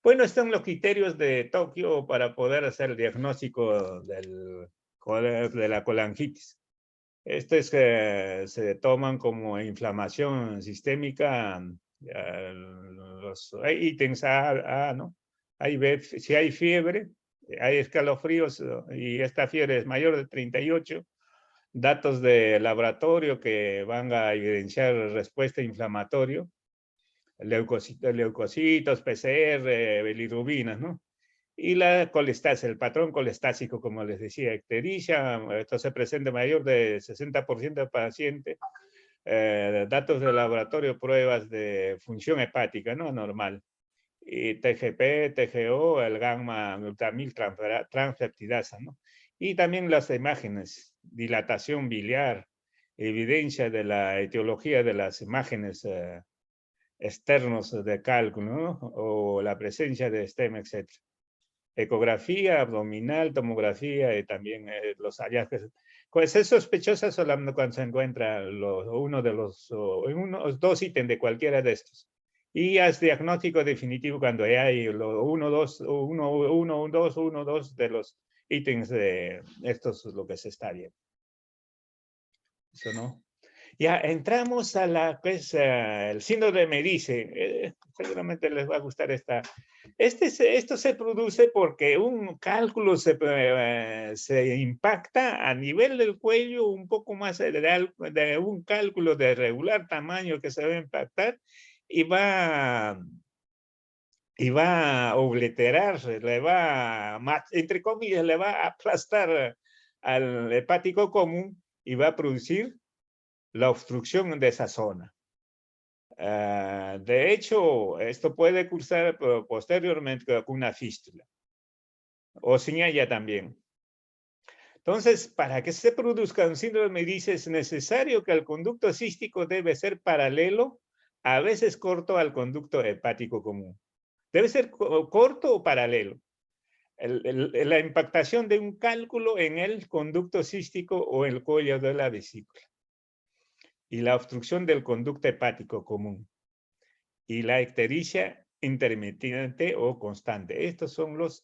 Bueno, están los criterios de Tokio para poder hacer el diagnóstico de la colangitis. Estos se toman como inflamación sistémica, los ítems A, ¿no? Hay, si hay fiebre, hay escalofríos y esta fiebre es mayor de 38, datos de laboratorio que van a evidenciar respuesta inflamatoria, leucocitos, PCR, bilirrubinas, ¿no? Y la colestasia, el patrón colestásico, como les decía, ictericia, esto se presenta mayor de 60% de pacientes, datos de laboratorio, pruebas de función hepática, ¿no? Normal. Y TGP, TGO, el gamma glutamil transfertidasa, ¿no? Y también las imágenes, dilatación biliar, evidencia de la etiología de las imágenes externos de cálculo, ¿no? O la presencia de STEM, etc. Ecografía abdominal, tomografía y también los hallazgos. Pues es sospechosa solamente cuando se encuentra uno de los, dos ítems de cualquiera de estos. Y es diagnóstico definitivo cuando hay uno, dos de los ítems de estos, lo que se está viendo. Eso no. Ya entramos a la, pues, el síndrome de Medice. Seguramente les va a gustar esta. Esto se produce porque un cálculo se impacta a nivel del cuello, un poco más de un cálculo de regular tamaño que se va a impactar y va a obliterar, entre comillas, le va a aplastar al hepático común y va a producir la obstrucción de esa zona. De hecho, esto puede cursar posteriormente con una fístula o sin ella también. Entonces, para que se produzca un síndrome de Medice es necesario que el conducto cístico debe ser paralelo, a veces corto al conducto hepático común. Debe ser corto o paralelo. La impactación de un cálculo en el conducto cístico o el cuello de la vesícula. Y la obstrucción del conducto hepático común. Y la ictericia intermitente o constante. Estos son los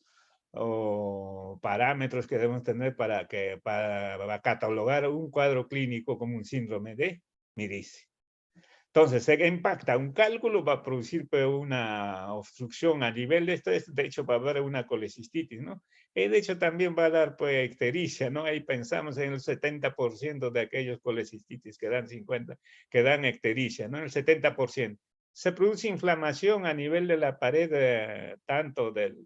parámetros que debemos tener para catalogar un cuadro clínico como un síndrome de Medice. Entonces, se impacta un cálculo, va a producir pues, una obstrucción a nivel de esto, de hecho va a haber una colecistitis, ¿no? Y de hecho también va a dar pues ictericia, ¿no? Ahí pensamos en el 70% de aquellos colecistitis que dan 50, que dan ictericia, ¿no? El 70%. Se produce inflamación a nivel de la pared, tanto del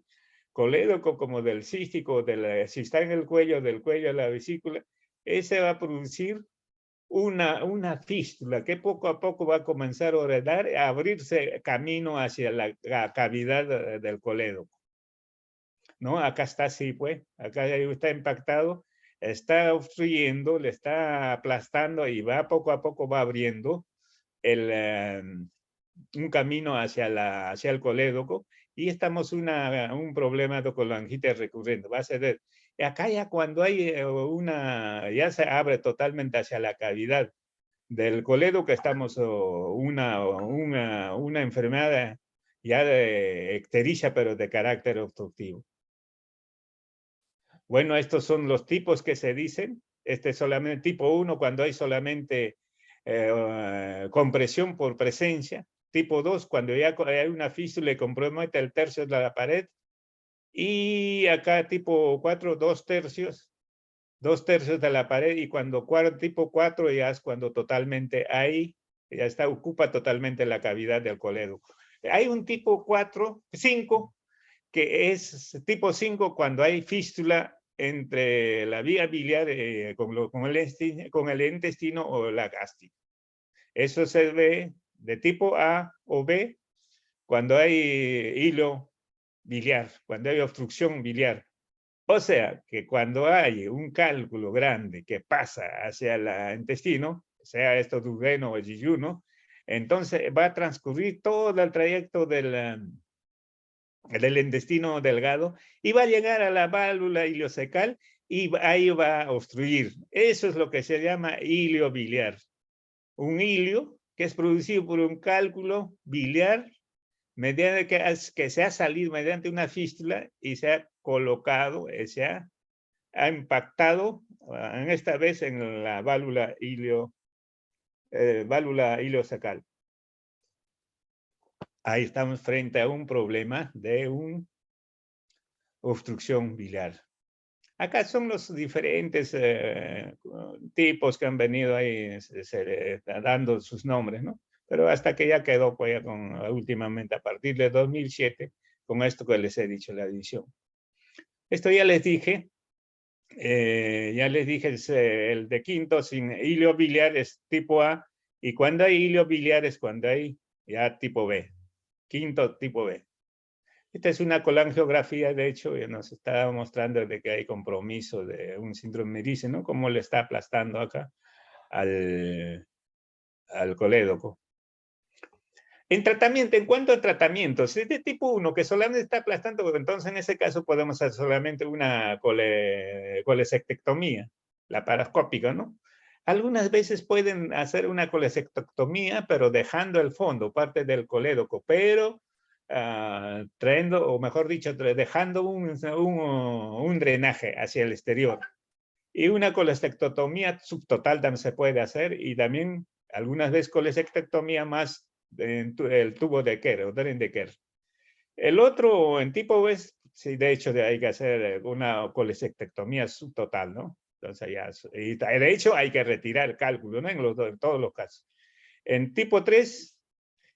colédoco como del cístico, si está en el cuello, del cuello a la vesícula, ese va a producir una fístula que poco a poco va a comenzar a abrirse camino hacia la cavidad del colédoco. ¿No? Acá está así, pues, acá está impactado, está obstruyendo, le está aplastando y va poco a poco va abriendo un camino hacia el colédoco y estamos un problema de colangitis recurrente. Va a ser acá ya cuando hay ya se abre totalmente hacia la cavidad del colédoco, estamos una enfermedad ya de ictericia, pero de carácter obstructivo. Bueno, estos son los tipos que se dicen. Este es solamente tipo 1 cuando hay solamente compresión por presencia. Tipo 2 cuando ya hay una fístula y compromete el tercio de la pared. Y acá tipo 4, 2/3. 2/3 de la pared. Y cuando tipo 4 ya es cuando totalmente ocupa totalmente la cavidad del colédoco. Hay un tipo 5 que es tipo 5 cuando hay fístula entre la vía biliar con el intestino o la gástrica. Eso se ve de tipo A o B cuando hay hilo biliar, cuando hay obstrucción biliar. O sea, que cuando hay un cálculo grande que pasa hacia el intestino, sea esto duodeno o yeyuno, entonces va a transcurrir todo el trayecto del intestino delgado y va a llegar a la válvula ileocecal y ahí va a obstruir. Eso es lo que se llama hilio biliar. Un hilio que es producido por un cálculo biliar mediante que se ha salido mediante una fístula y se ha colocado, se ha impactado en esta vez en la válvula iliosacal. Ahí estamos frente a un problema de una obstrucción biliar. Acá son los diferentes tipos que han venido ahí dando sus nombres, ¿no? Pero hasta que ya quedó pues, últimamente, a partir de 2007, con esto que les he dicho, la división. Esto ya les dije, el de quinto sin hilo biliar es tipo A, y cuando hay hilo biliar es cuando hay ya tipo B, quinto tipo B. Esta es una colangiografía, de hecho, ya nos está mostrando de que hay compromiso de un síndrome de Rice, ¿no? Cómo le está aplastando acá al colédoco. En tratamiento, en cuanto a tratamientos, es de tipo 1, que solamente está aplastando, entonces en ese caso podemos hacer solamente una colecectomía, laparoscópica, ¿no? Algunas veces pueden hacer una colecectomía, pero dejando el fondo, parte del colédoco, pero trayendo, o mejor dicho, dejando un drenaje hacia el exterior. Y una colecectomía subtotal también se puede hacer, y también algunas veces colecectomía más el tubo de Kerr o Deren-de-Kerr. El otro, en tipo B, sí, de hecho hay que hacer una colecectomía subtotal, ¿no? Entonces ya, y de hecho hay que retirar el cálculo, ¿no? En todos los casos. En tipo 3,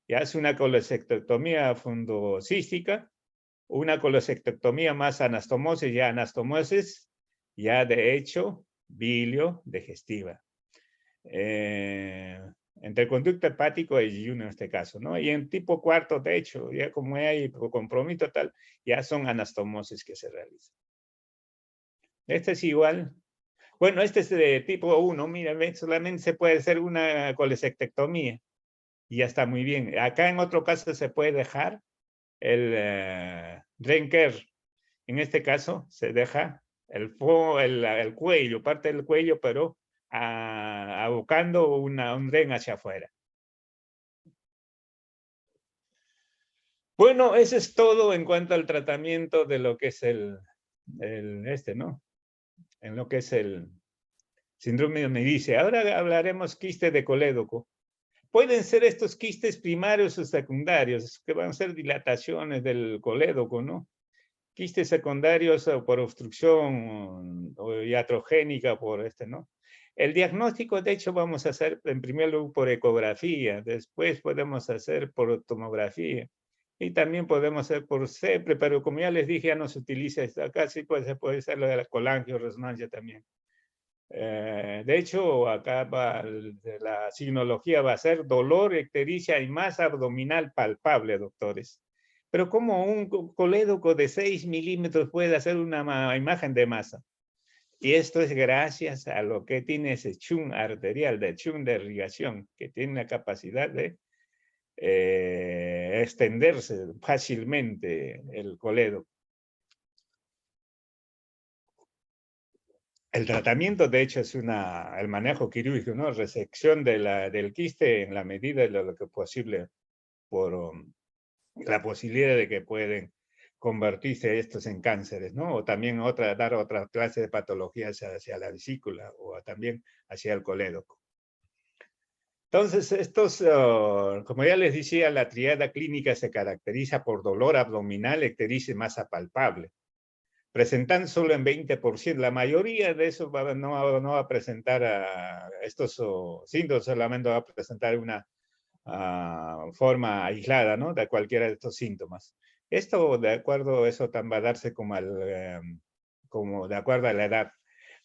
ya es una colecectomía fundocística, una colecectomía más anastomosis, ya de hecho, bilio digestiva. Entre el conducto hepático y ayuno en este caso, ¿no? Y en tipo cuarto, de hecho, ya como hay compromiso total, ya son anastomosis que se realizan. Este es igual. Bueno, este es de tipo 1, mira, solamente se puede hacer una colecectomía y ya está muy bien. Acá en otro caso se puede dejar el Deren-Kerr. En este caso se deja el cuello, parte del cuello, pero abocando un dren hacia afuera. Bueno, eso es todo en cuanto al tratamiento de lo que es ¿no? En lo que es el síndrome de Medice. Ahora hablaremos quiste de colédoco. Pueden ser estos quistes primarios o secundarios, que van a ser dilataciones del colédoco, ¿no? Quistes secundarios por obstrucción o iatrogénica por ¿no? El diagnóstico, de hecho, vamos a hacer en primer lugar por ecografía, después podemos hacer por tomografía y también podemos hacer por CEPRE, pero como ya les dije, ya no se utiliza esto. Acá sí se puede hacer lo de la colangioresonancia también. De hecho, acá la signología va a ser dolor, ictericia y masa abdominal palpable, doctores. Pero ¿cómo un colédoco de 6 milímetros puede hacer una imagen de masa? Y esto es gracias a lo que tiene ese chun arterial, de chun de irrigación, que tiene la capacidad de extenderse fácilmente el colédoco. El tratamiento, de hecho, es el manejo quirúrgico, ¿no? Resección del quiste en la medida de lo que es posible por la posibilidad de que pueden convertirse estos en cánceres, ¿no? O también dar otra clase de patologías hacia la vesícula o también hacia el colédoco. Entonces, como ya les decía, la triada clínica se caracteriza por dolor abdominal, ictericia y masa palpable. Presentan solo en 20%. La mayoría de eso no va a presentar estos síntomas, solamente va a presentar una forma aislada, ¿no? De cualquiera de estos síntomas. Esto, de acuerdo, eso va a darse como de acuerdo a la edad.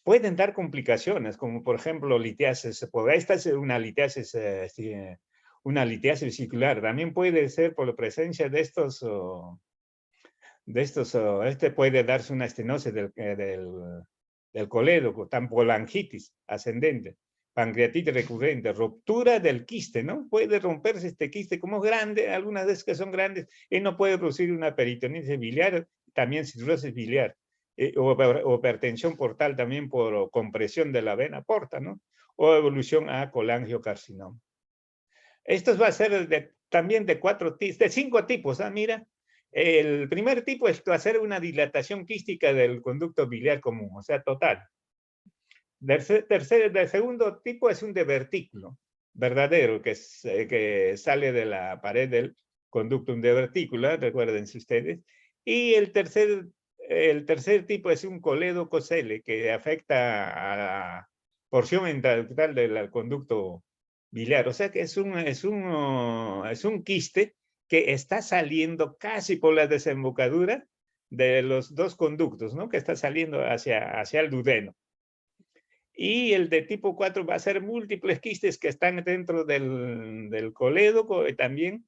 Pueden dar complicaciones, como por ejemplo litiasis. Esta es una litiasis vesicular. También puede ser por la presencia de estos puede darse una estenosis del colédoco, tampolangitis ascendente, pancreatitis recurrente, ruptura del quiste, ¿no? Puede romperse este quiste como grande, algunas veces que son grandes, y no puede producir una peritonitis biliar, también cirrosis biliar, o hipertensión portal también por compresión de la vena porta, ¿no? O evolución a colangiocarcinoma. Esto va a ser también de 5 tipos, ¿ah? Mira. El primer tipo es hacer una dilatación quística del conducto biliar común, o sea, total. El segundo tipo es un divertículo verdadero que sale de la pared del conductum diverticular, recuérdense ustedes. Y el tercer tipo es un coledococele que afecta a la porción intestinal del conducto biliar. O sea que es un quiste que está saliendo casi por la desembocadura de los dos conductos, ¿no? Que está saliendo hacia el duodeno. Y el de tipo 4 va a ser múltiples quistes que están dentro del colédoco y también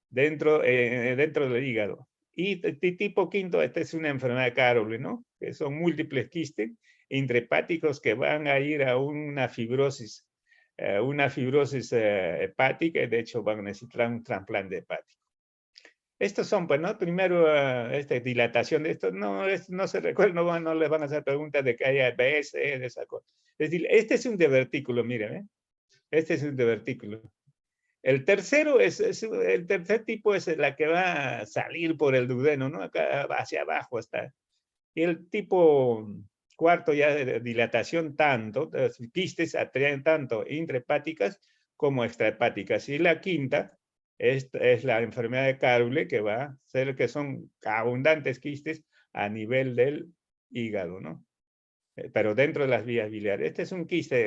dentro del hígado. Y tipo quinto, esta es una enfermedad de Carole, ¿no? Que son múltiples quistes intrahepáticos que van a ir a una fibrosis hepática, y de hecho van a necesitar un trasplante hepático. Estos son, pues, ¿no? Primero, dilatación de esto, no se recuerda, no les van a hacer preguntas de que haya BS, de esa cosa. Es decir, este es un divertículo, miren, ¿eh? Este es un divertículo. El tercer tipo es la que va a salir por el duodeno, ¿no? Acá hacia abajo está. Y el tipo cuarto ya de dilatación tanto, quistes atraen tanto intrahepáticas como extrahepáticas. Y la quinta es la enfermedad de Carole, que va a ser que son abundantes quistes a nivel del hígado, ¿no? Pero dentro de las vías biliares. Este es un quiste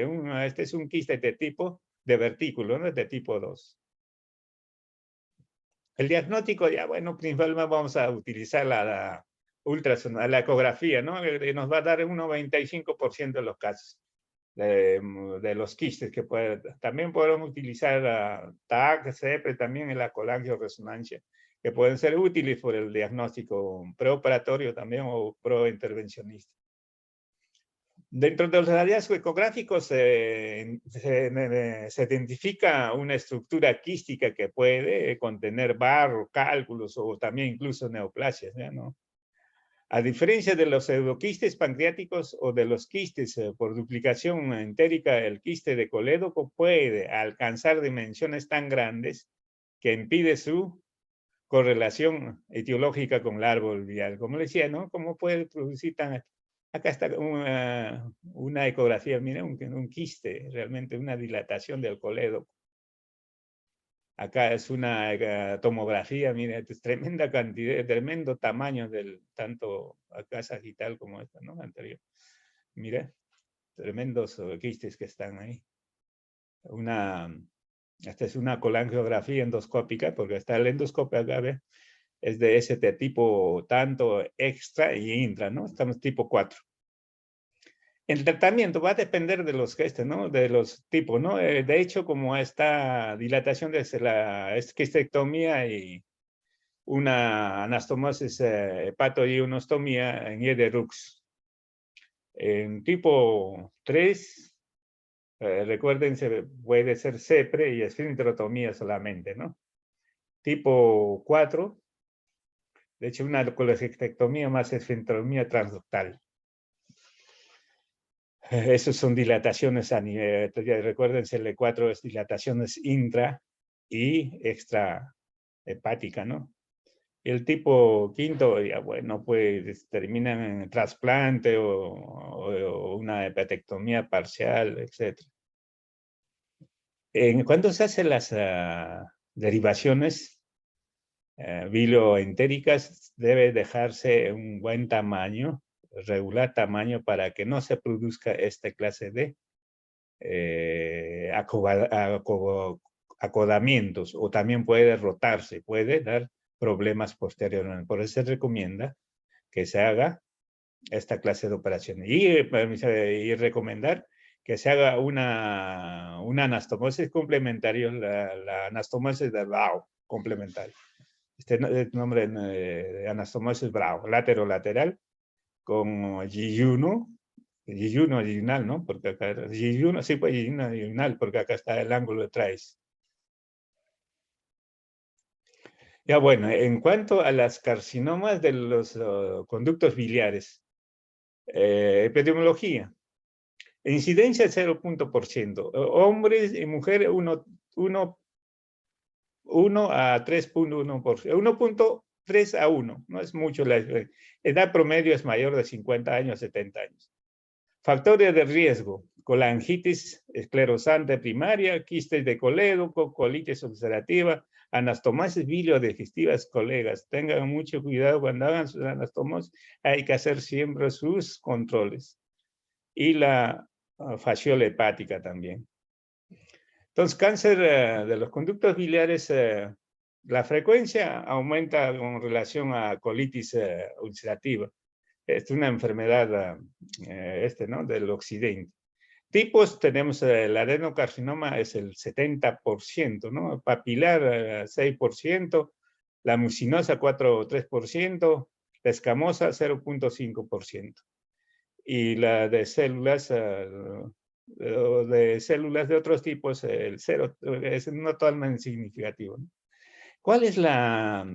de tipo divertículo, ¿no? De tipo 2. El diagnóstico, ya bueno, principalmente vamos a utilizar la ecografía, ¿no? Nos va a dar un 95% de los casos de los quistes que también podemos utilizar TAC, CEPRE, también en la colangioresonancia, que pueden ser útiles por el diagnóstico preoperatorio también o prointervencionista. Dentro de los hallazgos ecográficos se identifica una estructura quística que puede contener barro, cálculos o también incluso neoplasias, ¿no? A diferencia de los pseudoquistes pancreáticos o de los quistes por duplicación entérica, el quiste de colédoco puede alcanzar dimensiones tan grandes que impide su correlación etiológica con el árbol vial. Como le decía, ¿no? ¿Cómo puede producir tan... Acá está una ecografía, miren, un quiste, realmente una dilatación del colédoco. Acá es una tomografía, miren, es tremenda cantidad, tremendo tamaño del tanto acá sagital como esta, ¿no? Anterior. Mira, tremendos quistes que están ahí. Esta es una colangiografía endoscópica, porque está el endoscopio acá, ¿ve? Es de este tipo, tanto extra y intra, ¿no? Estamos tipo 4. El tratamiento va a depender de los gestos, ¿no? De los tipos, ¿no? De hecho, como esta dilatación de la quistectomía y una anastomosis hepatoiunostomía en Ederux. En tipo 3, recuérdense, puede ser CEPRE y esfínterotomía solamente, ¿no? Tipo 4, de hecho, una colecistectomía más esfínterotomía transductal. Esas son dilataciones a nivel, recuérdense, el E4 es dilataciones intra y extra hepática, ¿no? El tipo quinto, ya bueno, pues terminan en trasplante o una hepatectomía parcial, etc. Cuando se hacen las derivaciones bilioentéricas, debe dejarse un buen tamaño, regular tamaño, para que no se produzca esta clase de acodamientos, o también puede rotarse, puede dar problemas posteriormente. Por eso se recomienda que se haga esta clase de operaciones. Y recomendar que se haga una anastomosis complementaria, la anastomosis de Brau complementaria. Este nombre de anastomosis Brau, lateral, con yeyuno, yeyunal, ¿no? Porque acá, yeyuno, sí, pues yeyunal, porque acá está el ángulo de Trace. Ya bueno, en cuanto a las carcinomas de los conductos biliares, epidemiología, incidencia 0%, hombres y mujeres 1 a 3.1%, 1.3 a 1, no es mucho, la edad promedio es mayor de 50 años, 70 años. Factores de riesgo, colangitis esclerosante primaria, quistes de colédoco, colitis ulcerativa, anastomosis biliodigestivas, colegas. Tengan mucho cuidado cuando hagan sus anastomosis, hay que hacer siempre sus controles. Y la fasciola hepática también. Entonces, cáncer de los conductos biliares, la frecuencia aumenta con relación a colitis ulcerativa. Es una enfermedad ¿no? del occidente. Tipos, tenemos el adenocarcinoma, es el 70%, ¿no? Papilar, 6%, la mucinosa, 4 o 3%, la escamosa, 0.5%. Y la de células, de otros tipos, el 0, es no totalmente significativo, ¿no? ¿Cuál es la,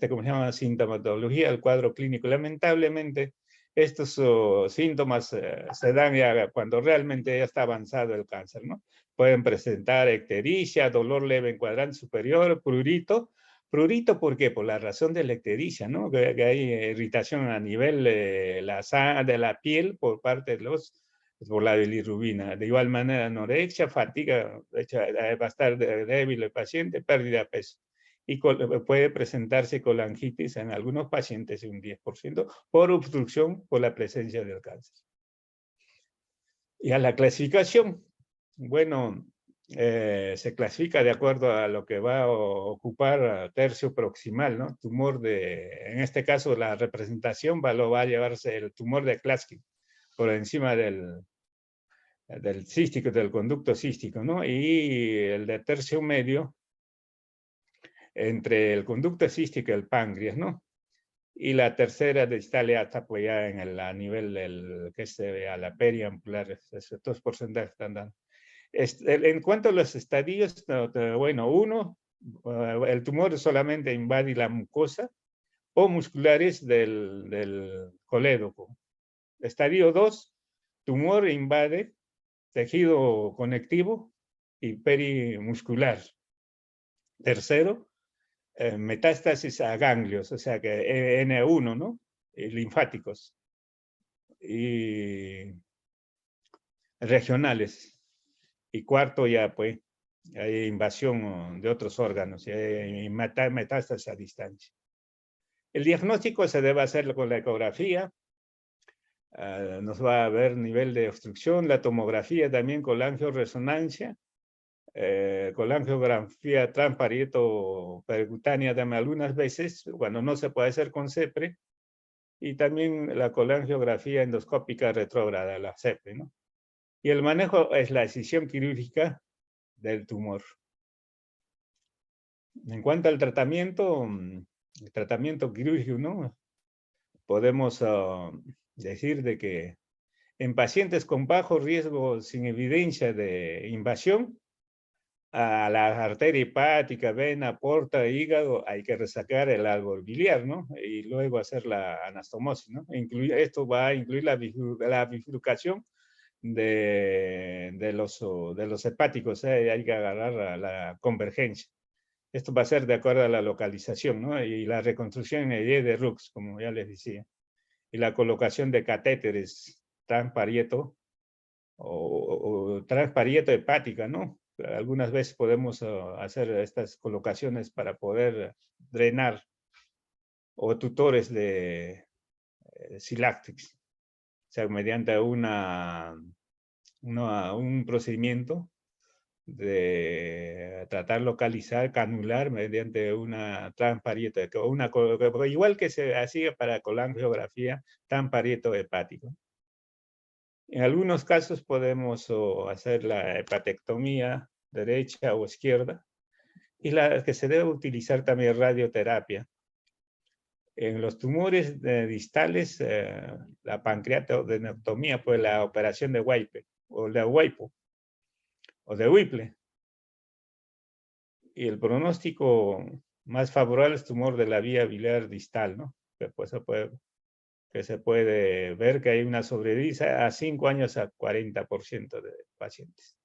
¿cómo se llama? Sintomatología, el cuadro clínico? Lamentablemente, estos síntomas se dan ya cuando realmente ya está avanzado el cáncer, ¿no? Pueden presentar ictericia, dolor leve en cuadrante superior, prurito. Prurito, ¿por qué? Por la razón de la ictericia, ¿no? Que hay irritación a nivel de la piel por parte de por la bilirrubina. De igual manera, anorexia, fatiga, va a estar débil el paciente, pérdida de peso. Y puede presentarse colangitis en algunos pacientes un 10% por obstrucción por la presencia del cáncer. Y a la clasificación, bueno, se clasifica de acuerdo a lo que va a ocupar tercio proximal, ¿no? Tumor en este caso la representación va a llevarse el tumor de Klatskin por encima del cístico, del conducto cístico, ¿no? Y el de tercio medio entre el conducto cístico y el páncreas, ¿no? Y la tercera distal ya está apoyada a nivel del que se ve a la periampular, estos porcentajes están dando. En cuanto a los estadios, bueno, uno, el tumor solamente invade la mucosa o musculares del colédoco. Estadio 2, tumor invade tejido conectivo y perimuscular. Tercero, metástasis a ganglios, o sea que N1, ¿no? Y linfáticos. Y regionales. Y cuarto ya, pues, hay invasión de otros órganos, y hay metástasis a distancia. El diagnóstico se debe hacer con la ecografía, nos va a ver nivel de obstrucción, la tomografía también con la angioresonancia, con la angiografía transparieto percutánea también algunas veces, cuando no se puede hacer con CEPRE, y también la colangiografía endoscópica retrógrada, la CEPRE, ¿no? Y el manejo es la decisión quirúrgica del tumor. En cuanto al tratamiento, el tratamiento quirúrgico, ¿no? Podemos decir de que en pacientes con bajo riesgo sin evidencia de invasión, a la arteria hepática, vena, porta, hígado, hay que resacar el árbol biliar, ¿no? Y luego hacer la anastomosis, ¿no? Esto va a incluir la bifurcación de los hepáticos, hay que agarrar la convergencia. Esto va a ser de acuerdo a la localización, ¿no? Y la reconstrucción de Rux, como ya les decía. Y la colocación de catéteres transparieto o transparieto hepática, ¿no? Algunas veces podemos hacer estas colocaciones para poder drenar o tutores de siláctics, o sea, mediante un procedimiento de tratar localizar, canular mediante una transparieto, igual que se hacía para colangiografía transparieto hepático. En algunos casos podemos hacer la hepatectomía derecha o izquierda, y la que se debe utilizar también radioterapia. En los tumores distales, la pancreatodenectomía, pues la operación de Whipple, o de WIPO, o de Whipple. Y el pronóstico más favorable es tumor de la vía biliar distal, ¿no? Que pues se puede ver que hay una sobrevida a 5 años a 40% de pacientes.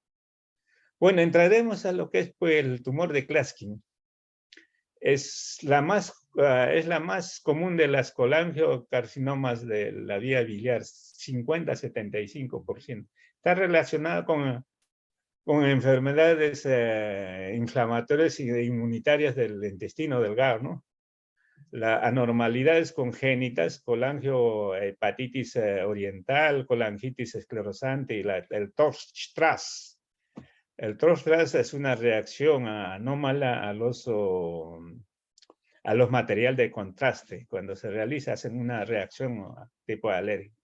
Bueno, entraremos a lo que es pues, el tumor de Klatskin. Es la más común de las colangiocarcinomas de la vía biliar, 50-75%. Está relacionado con enfermedades inflamatorias y inmunitarias del intestino delgado, ¿no? Las anormalidades congénitas, colangiohepatitis oriental, colangitis esclerosante y el TORCH-TRAS. El TORCH-TRAS es una reacción anómala a los materiales de contraste. Cuando se realiza, hacen una reacción tipo alérgica.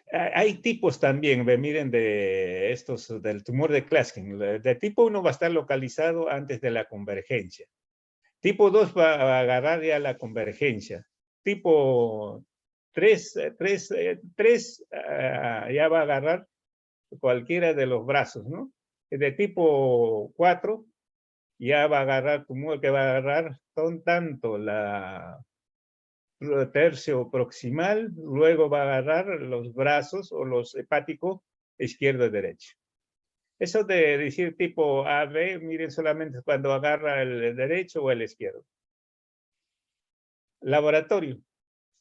Hay tipos también, miren, de estos, del tumor de Klatskin. De tipo 1 va a estar localizado antes de la convergencia. Tipo 2 va a agarrar ya la convergencia. Tipo 3 ya va a agarrar cualquiera de los brazos, ¿no? De tipo 4 ya va a agarrar tumor que va a agarrar tanto la tercio proximal, luego va a agarrar los brazos o los hepáticos izquierdo y derecho. Eso de decir tipo A, B, miren solamente cuando agarra el derecho o el izquierdo. Laboratorio.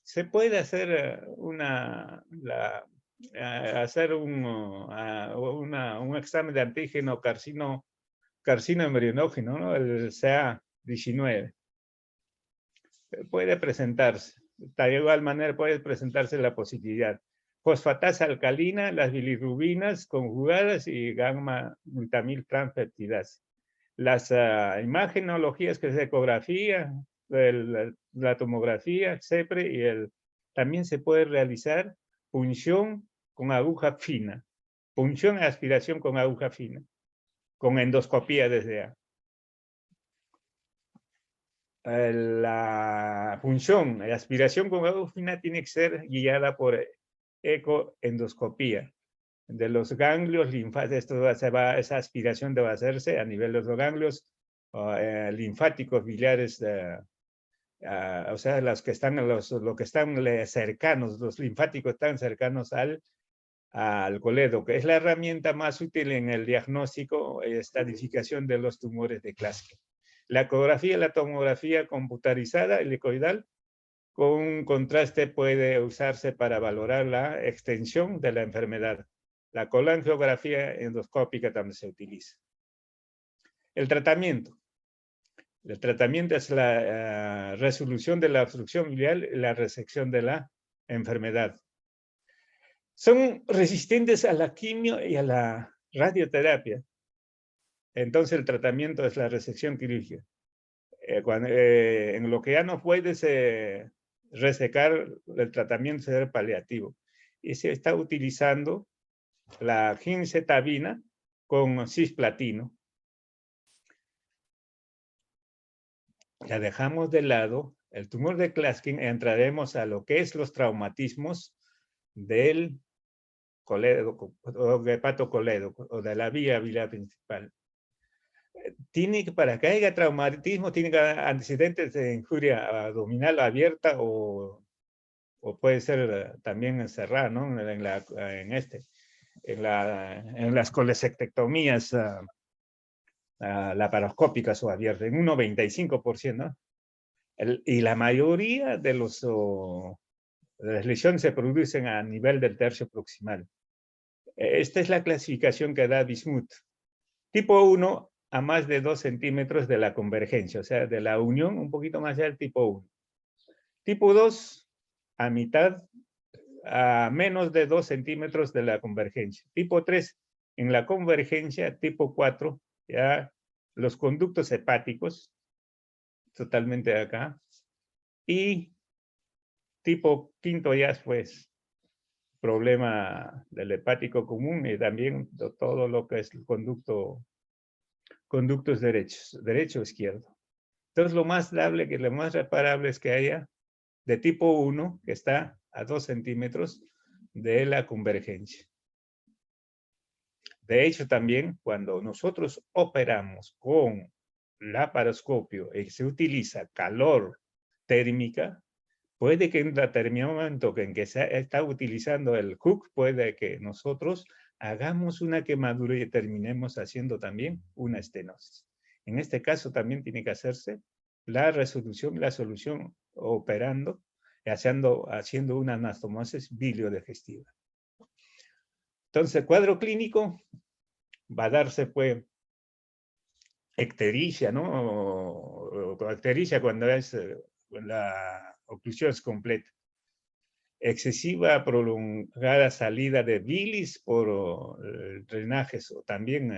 Se puede hacer un examen de antígeno carcino embrionógeno, ¿no? El CA19. Puede presentarse. De igual manera puede presentarse la positividad. Fosfatasa alcalina, las bilirrubinas conjugadas y gamma glutamil transpeptidasa. Las imagenologías, que es ecografía, la tomografía, CEPRE, y también se puede realizar punción con aguja fina. Punción y aspiración con aguja fina. Con endoscopía desde A. La punción, la aspiración con aguja fina tiene que ser guiada por ecoendoscopía de los ganglios linfáticos. Esa aspiración debe hacerse a nivel de los ganglios linfáticos biliares, o sea, los que están cercanos, los linfáticos están cercanos al colédoco, que es la herramienta más útil en el diagnóstico y estadificación de los tumores de Klatskin. La ecografía y la tomografía computarizada helicoidal con contraste puede usarse para valorar la extensión de la enfermedad. La colangiografía endoscópica también se utiliza. El tratamiento. El tratamiento es la resolución de la obstrucción biliar y la resección de la enfermedad. Son resistentes a la quimio y a la radioterapia. Entonces el tratamiento es la resección quirúrgica. En lo que ya no puedes resecar, el tratamiento será paliativo. Y se está utilizando la gemcitabina con cisplatino. La dejamos de lado. El tumor de Klatskin, entraremos a lo que es los traumatismos del colédoco o hepatocolédoco o de la vía biliar principal. Para que haya traumatismo, tiene que haber antecedentes de injuria abdominal abierta o puede ser también cerrada, ¿no? En las colecistectomías laparoscópicas o abiertas, en un 95%, ¿no? Y la mayoría de las lesiones se producen a nivel del tercio proximal. Esta es la clasificación que da Bismuth. Tipo 1, a más de 2 centímetros de la convergencia, o sea, de la unión un poquito más allá del tipo 1. Tipo 2, a mitad, a menos de 2 centímetros de la convergencia. Tipo 3, en la convergencia. Tipo 4, ya los conductos hepáticos, totalmente acá. Y tipo 5 ya pues problema del hepático común y también todo lo que es el conductos derechos, derecho o izquierdo. Entonces lo más reparable es que haya de tipo 1, que está a 2 centímetros de la convergencia. De hecho, también cuando nosotros operamos con laparoscopio y se utiliza calor térmica, puede que en determinado momento en que se está utilizando el Cook, puede que nosotros hagamos una quemadura y terminemos haciendo también una estenosis. En este caso también tiene que hacerse la solución operando, haciendo una anastomosis biliodigestiva. Entonces, el cuadro clínico va a darse, pues, ictericia, ¿no? O ictericia cuando la oclusión es completa. Excesiva, prolongada salida de bilis por drenajes, o también,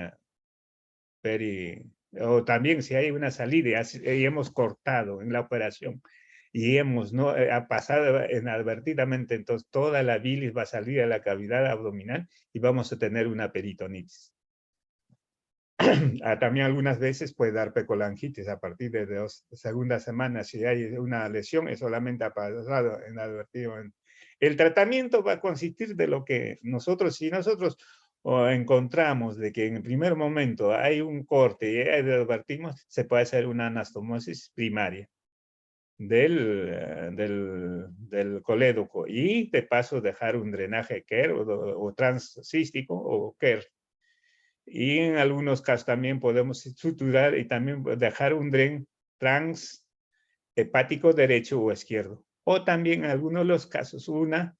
o también si hay una salida y hemos cortado en la operación y hemos ha pasado inadvertidamente, entonces toda la bilis va a salir a la cavidad abdominal y vamos a tener una peritonitis. También algunas veces puede dar pecolangitis a partir de segunda semana. Si hay una lesión, es solamente ha pasado inadvertidamente. El tratamiento va a consistir de lo que si nosotros encontramos de que en el primer momento hay un corte y advertimos, se puede hacer una anastomosis primaria del colédoco y de paso dejar un drenaje KER o transcístico o KER. Y en algunos casos también podemos suturar y también dejar un dren transhepático derecho o izquierdo. O también en algunos de los casos una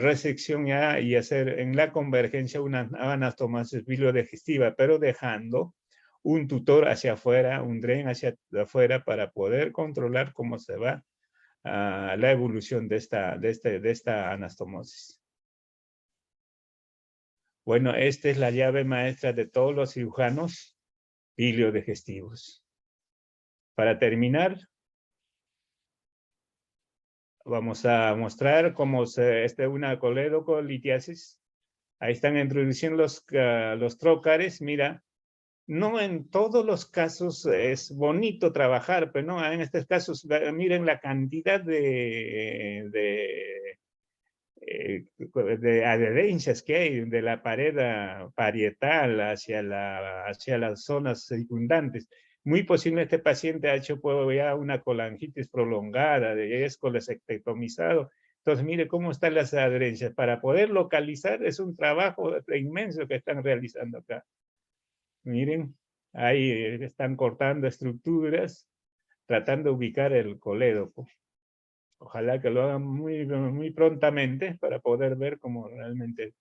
resección ya y hacer en la convergencia una anastomosis biliodigestiva, pero dejando un tutor hacia afuera, un dren hacia afuera para poder controlar cómo se va la evolución de esta anastomosis. Bueno, esta es la llave maestra de todos los cirujanos biliodigestivos. Para terminar, vamos a mostrar cómo una colédoco-litiasis. Ahí están introduciendo los trócares. Mira, no en todos los casos es bonito trabajar, pero no, en estos casos, miren la cantidad de adherencias que hay de la pared parietal hacia las zonas circundantes. Muy posible este paciente ha hecho ya una colangitis prolongada, de escolesectomizado. Entonces, mire cómo están las adherencias. Para poder localizar es un trabajo inmenso que están realizando acá. Miren, ahí están cortando estructuras, tratando de ubicar el colédoco. Ojalá que lo hagan muy prontamente para poder ver cómo realmente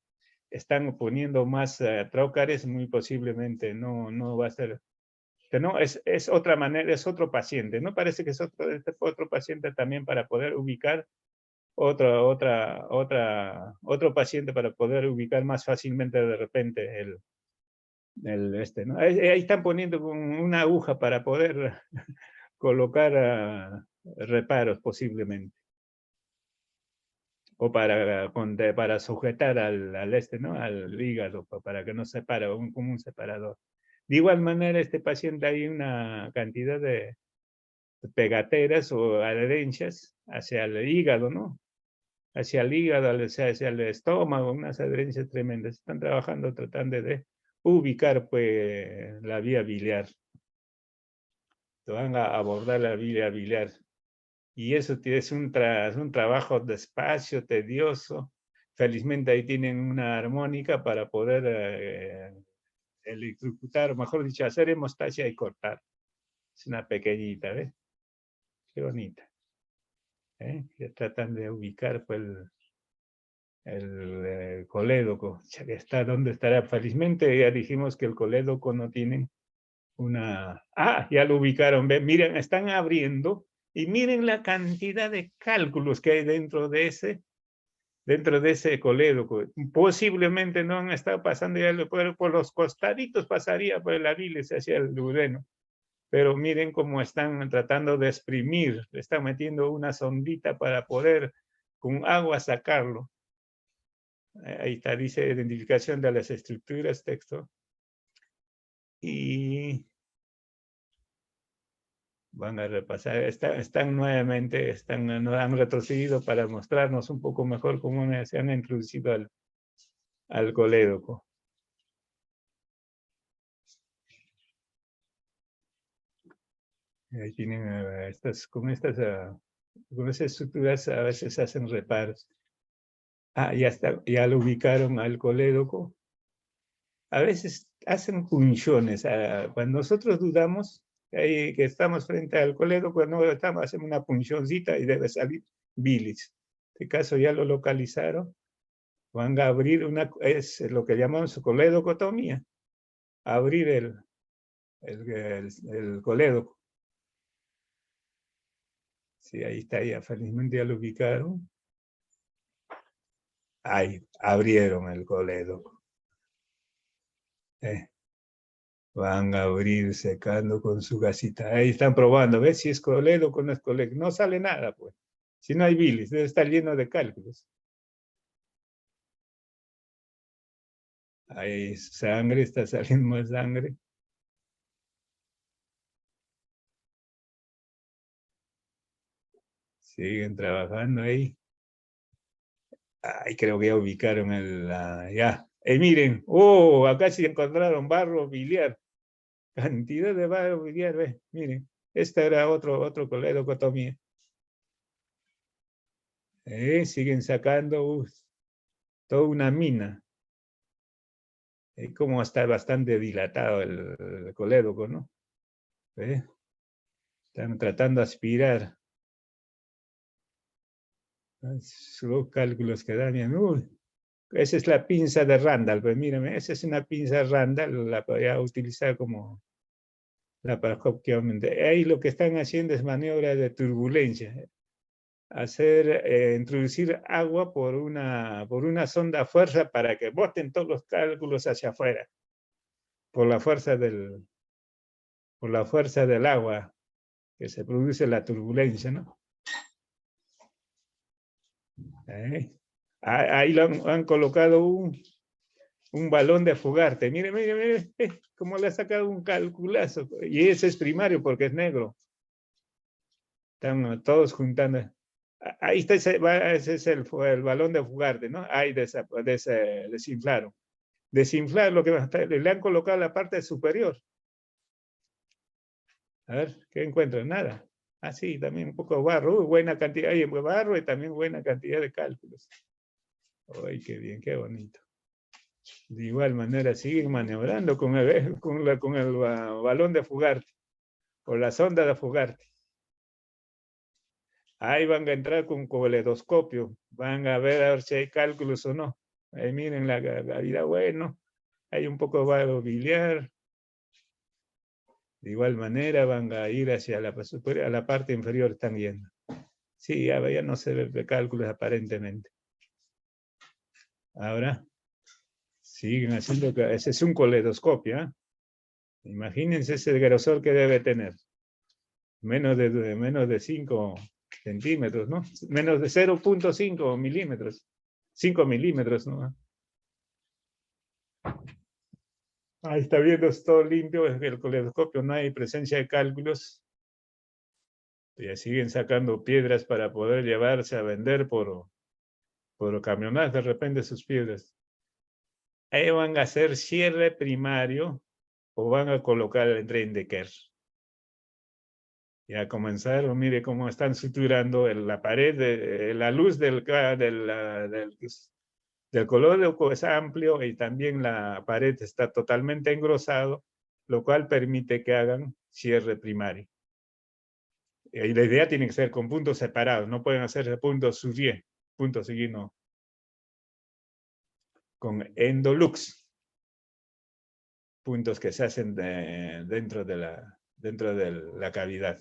están poniendo más trócares. Muy posiblemente no va a ser, que no, es otra manera, es otro paciente. No parece que es otro paciente también para poder ubicar otro paciente para poder ubicar más fácilmente de repente ¿no? Ahí están poniendo una aguja para poder colocar reparos posiblemente. O para sujetar ¿no? Al hígado, para que no se separe, como un separador. De igual manera, este paciente hay una cantidad de pegateras o adherencias hacia el hígado, ¿no? Hacia el hígado, hacia el estómago, unas adherencias tremendas. Están trabajando, tratando de ubicar, pues, la vía biliar. Van a abordar la vía biliar. Y eso es un trabajo despacio, tedioso. Felizmente ahí tienen una armónica para poder electrocutar, o mejor dicho, hacer hemostasia y cortar. Es una pequeñita, ¿ves? Qué bonita. Que tratan de ubicar pues, el colédoco. ¿Dónde estará? Felizmente ya dijimos que el colédoco no tiene una... ya lo ubicaron. ¿Ven? Miren, están abriendo. Y miren la cantidad de cálculos que hay dentro de ese colédoco. Posiblemente no han estado pasando ya por los costaditos, pasaría por la bilis hacia el duodeno. Pero miren cómo están tratando de exprimir, le están metiendo una sondita para poder con agua sacarlo. Ahí está, dice identificación de las estructuras, texto. Y van a repasar, están nuevamente, han retrocedido para mostrarnos un poco mejor cómo se han introducido al colédoco. Ahí tienen con esas estructuras a veces hacen reparos. Ya lo ubicaron al colédoco. A veces hacen punciones. Cuando nosotros dudamos que estamos frente al colédoco, cuando hacemos una puncioncita y debe salir bilis. En este caso ya lo localizaron. van a abrir es lo que llamamos coledocotomía. Abrir el colédoco. Sí, ahí está, ya felizmente ya lo ubicaron. Ahí, abrieron el colédoco. Van a abrir secando con su gasita. Ahí están probando, ¿ves? Si es colédoco o no es colédoco. No sale nada, pues. Si no hay bilis, debe estar lleno de cálculos. Hay sangre, está saliendo más sangre. Siguen trabajando ahí. Ay, creo que ya ubicaron ya. Miren, acá sí encontraron barro biliar. Cantidad de barro biliar, ve. Miren, este era otro coledocotomía. Siguen sacando toda una mina. Como está bastante dilatado el colédoco, ¿no? Están tratando de aspirar. Los cálculos que dan. Esa es la pinza de Randall. Pues mírame, esa es una pinza Randall. La podría utilizar como laparoscópicamente. Ahí lo que están haciendo es maniobra de turbulencia. Introducir agua por una sonda a fuerza para que boten todos los cálculos hacia afuera. Por la fuerza del agua que se produce la turbulencia, ¿no? Ahí han colocado un balón de fugarte. Mire, cómo le ha sacado un calculazo. Y ese es primario porque es negro. Están todos juntando. Ahí está, ese es el balón de fugarte, ¿no? Ahí desinflaron. Desinflar lo que le han colocado la parte superior. A ver, ¿qué encuentran? Nada. Sí, también un poco de barro. Buena cantidad de barro y también buena cantidad de cálculos. ¡Ay, qué bien, qué bonito! De igual manera siguen maniobrando con el balón de fugarte, o la sonda de fugarte. Ahí van a entrar con coledoscopio, van a ver si hay cálculos o no. Ahí miren la vida, bueno, hay un poco de barro biliar. De igual manera van a ir hacia la parte inferior, están yendo. Sí, ya no se ve cálculos aparentemente. Ahora siguen haciendo, ese es un coledoscopio, ¿eh? Imagínense ese grosor que debe tener. Menos de 5 centímetros, ¿no? Menos de 0.5 milímetros. 5 milímetros, ¿no? Ahí está viendo, es todo limpio, el coledoscopio, no hay presencia de cálculos. Ya siguen sacando piedras para poder llevarse a vender por camionadas de repente sus piedras. Ahí van a hacer cierre primario o van a colocar el tren de Kerr. Ya comenzaron, mire cómo están suturando la pared, la luz del colédoco es amplio y también la pared está totalmente engrosado, lo cual permite que hagan cierre primario. Y la idea tiene que ser con puntos separados, no pueden hacerse puntos subie, puntos seguidos, no. Con endolux, puntos que se hacen dentro de la cavidad.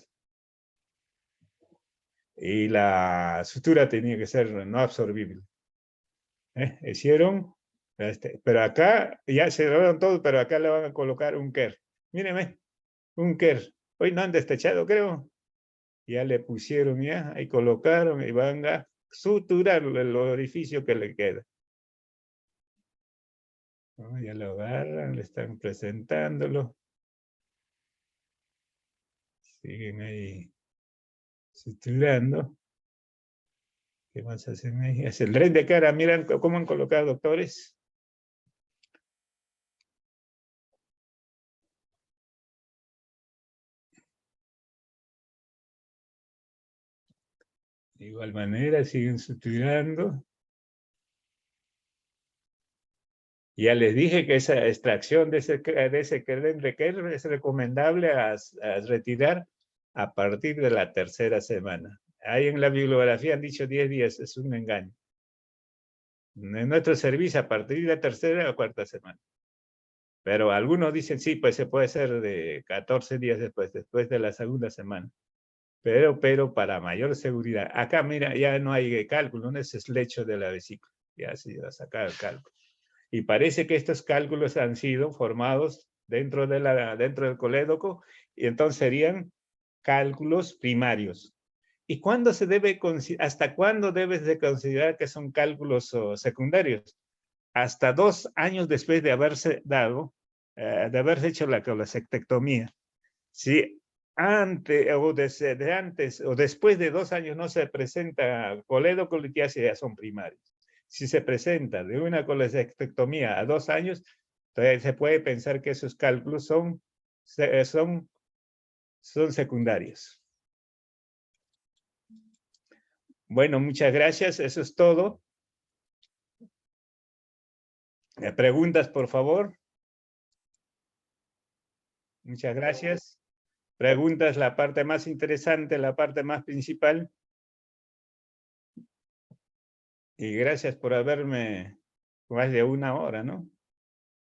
Y la sutura tenía que ser no absorbible. Hicieron, pero acá ya se lograron todo, pero acá le van a colocar un Kerr. Míreme, un Kerr. Hoy no han destechado, creo. Ya le pusieron, ya, ahí colocaron y van a suturar el orificio que le queda. Ya lo agarran, le están presentándolo. Siguen ahí suturando. ¿Qué más hacen ahí? Es el tren de cara, miran cómo han colocado doctores. De igual manera siguen suturando. Ya les dije que esa extracción de ese tren de Kerr es recomendable a retirar a partir de la tercera semana. Ahí en la bibliografía han dicho 10 días, es un engaño. En nuestro servicio a partir de la tercera o cuarta semana. Pero algunos dicen, sí, pues se puede hacer de 14 días después de la segunda semana. Pero para mayor seguridad. Acá, mira, ya no hay cálculo, no es el hecho de la vesícula. Ya se va a sacar el cálculo. Y parece que estos cálculos han sido formados dentro del colédoco, y entonces serían cálculos primarios. ¿Y hasta cuándo debes de considerar que son cálculos secundarios? Hasta 2 años después de haberse de haberse hecho la colestectomía. Si antes o después de 2 años no se presenta coledocolitis, ya son primarios. Si se presenta de una colestectomía a 2 años, entonces se puede pensar que esos cálculos son secundarios. Bueno, muchas gracias. Eso es todo. Preguntas, por favor. Muchas gracias. Preguntas, la parte más interesante, la parte más principal. Y gracias por haberme más de 1 hora, ¿no?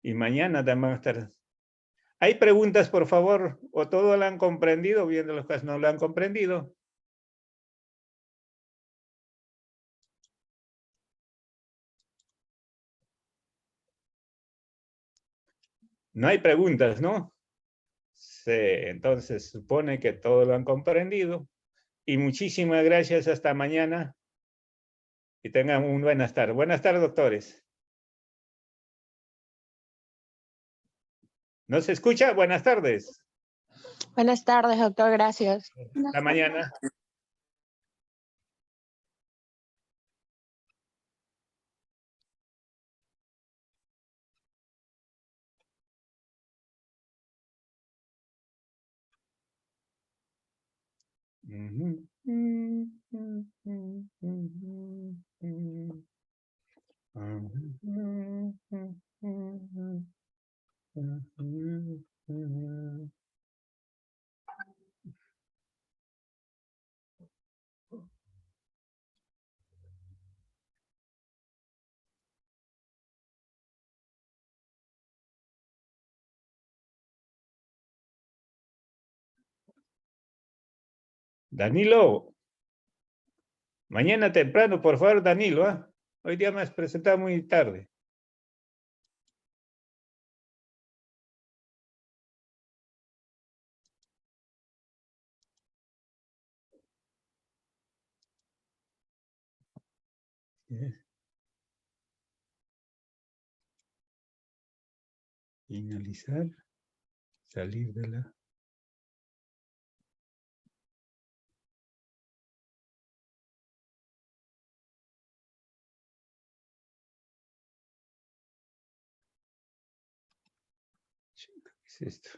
Y mañana también van a estar. ¿Hay preguntas, por favor? ¿O todo lo han comprendido? Viendo los casos no lo han comprendido. No hay preguntas, ¿no? Sí, entonces supone que todo lo han comprendido. Y muchísimas gracias. Hasta mañana. Y tengan un buenas tardes. Buenas tardes, doctores. ¿No se escucha? Buenas tardes. Buenas tardes, doctor, gracias. Hasta mañana. Danilo, mañana temprano, por favor, Danilo, ¿ah? Hoy día me has presentado muy tarde. Finalizar, salir de la... ¿Qué es esto?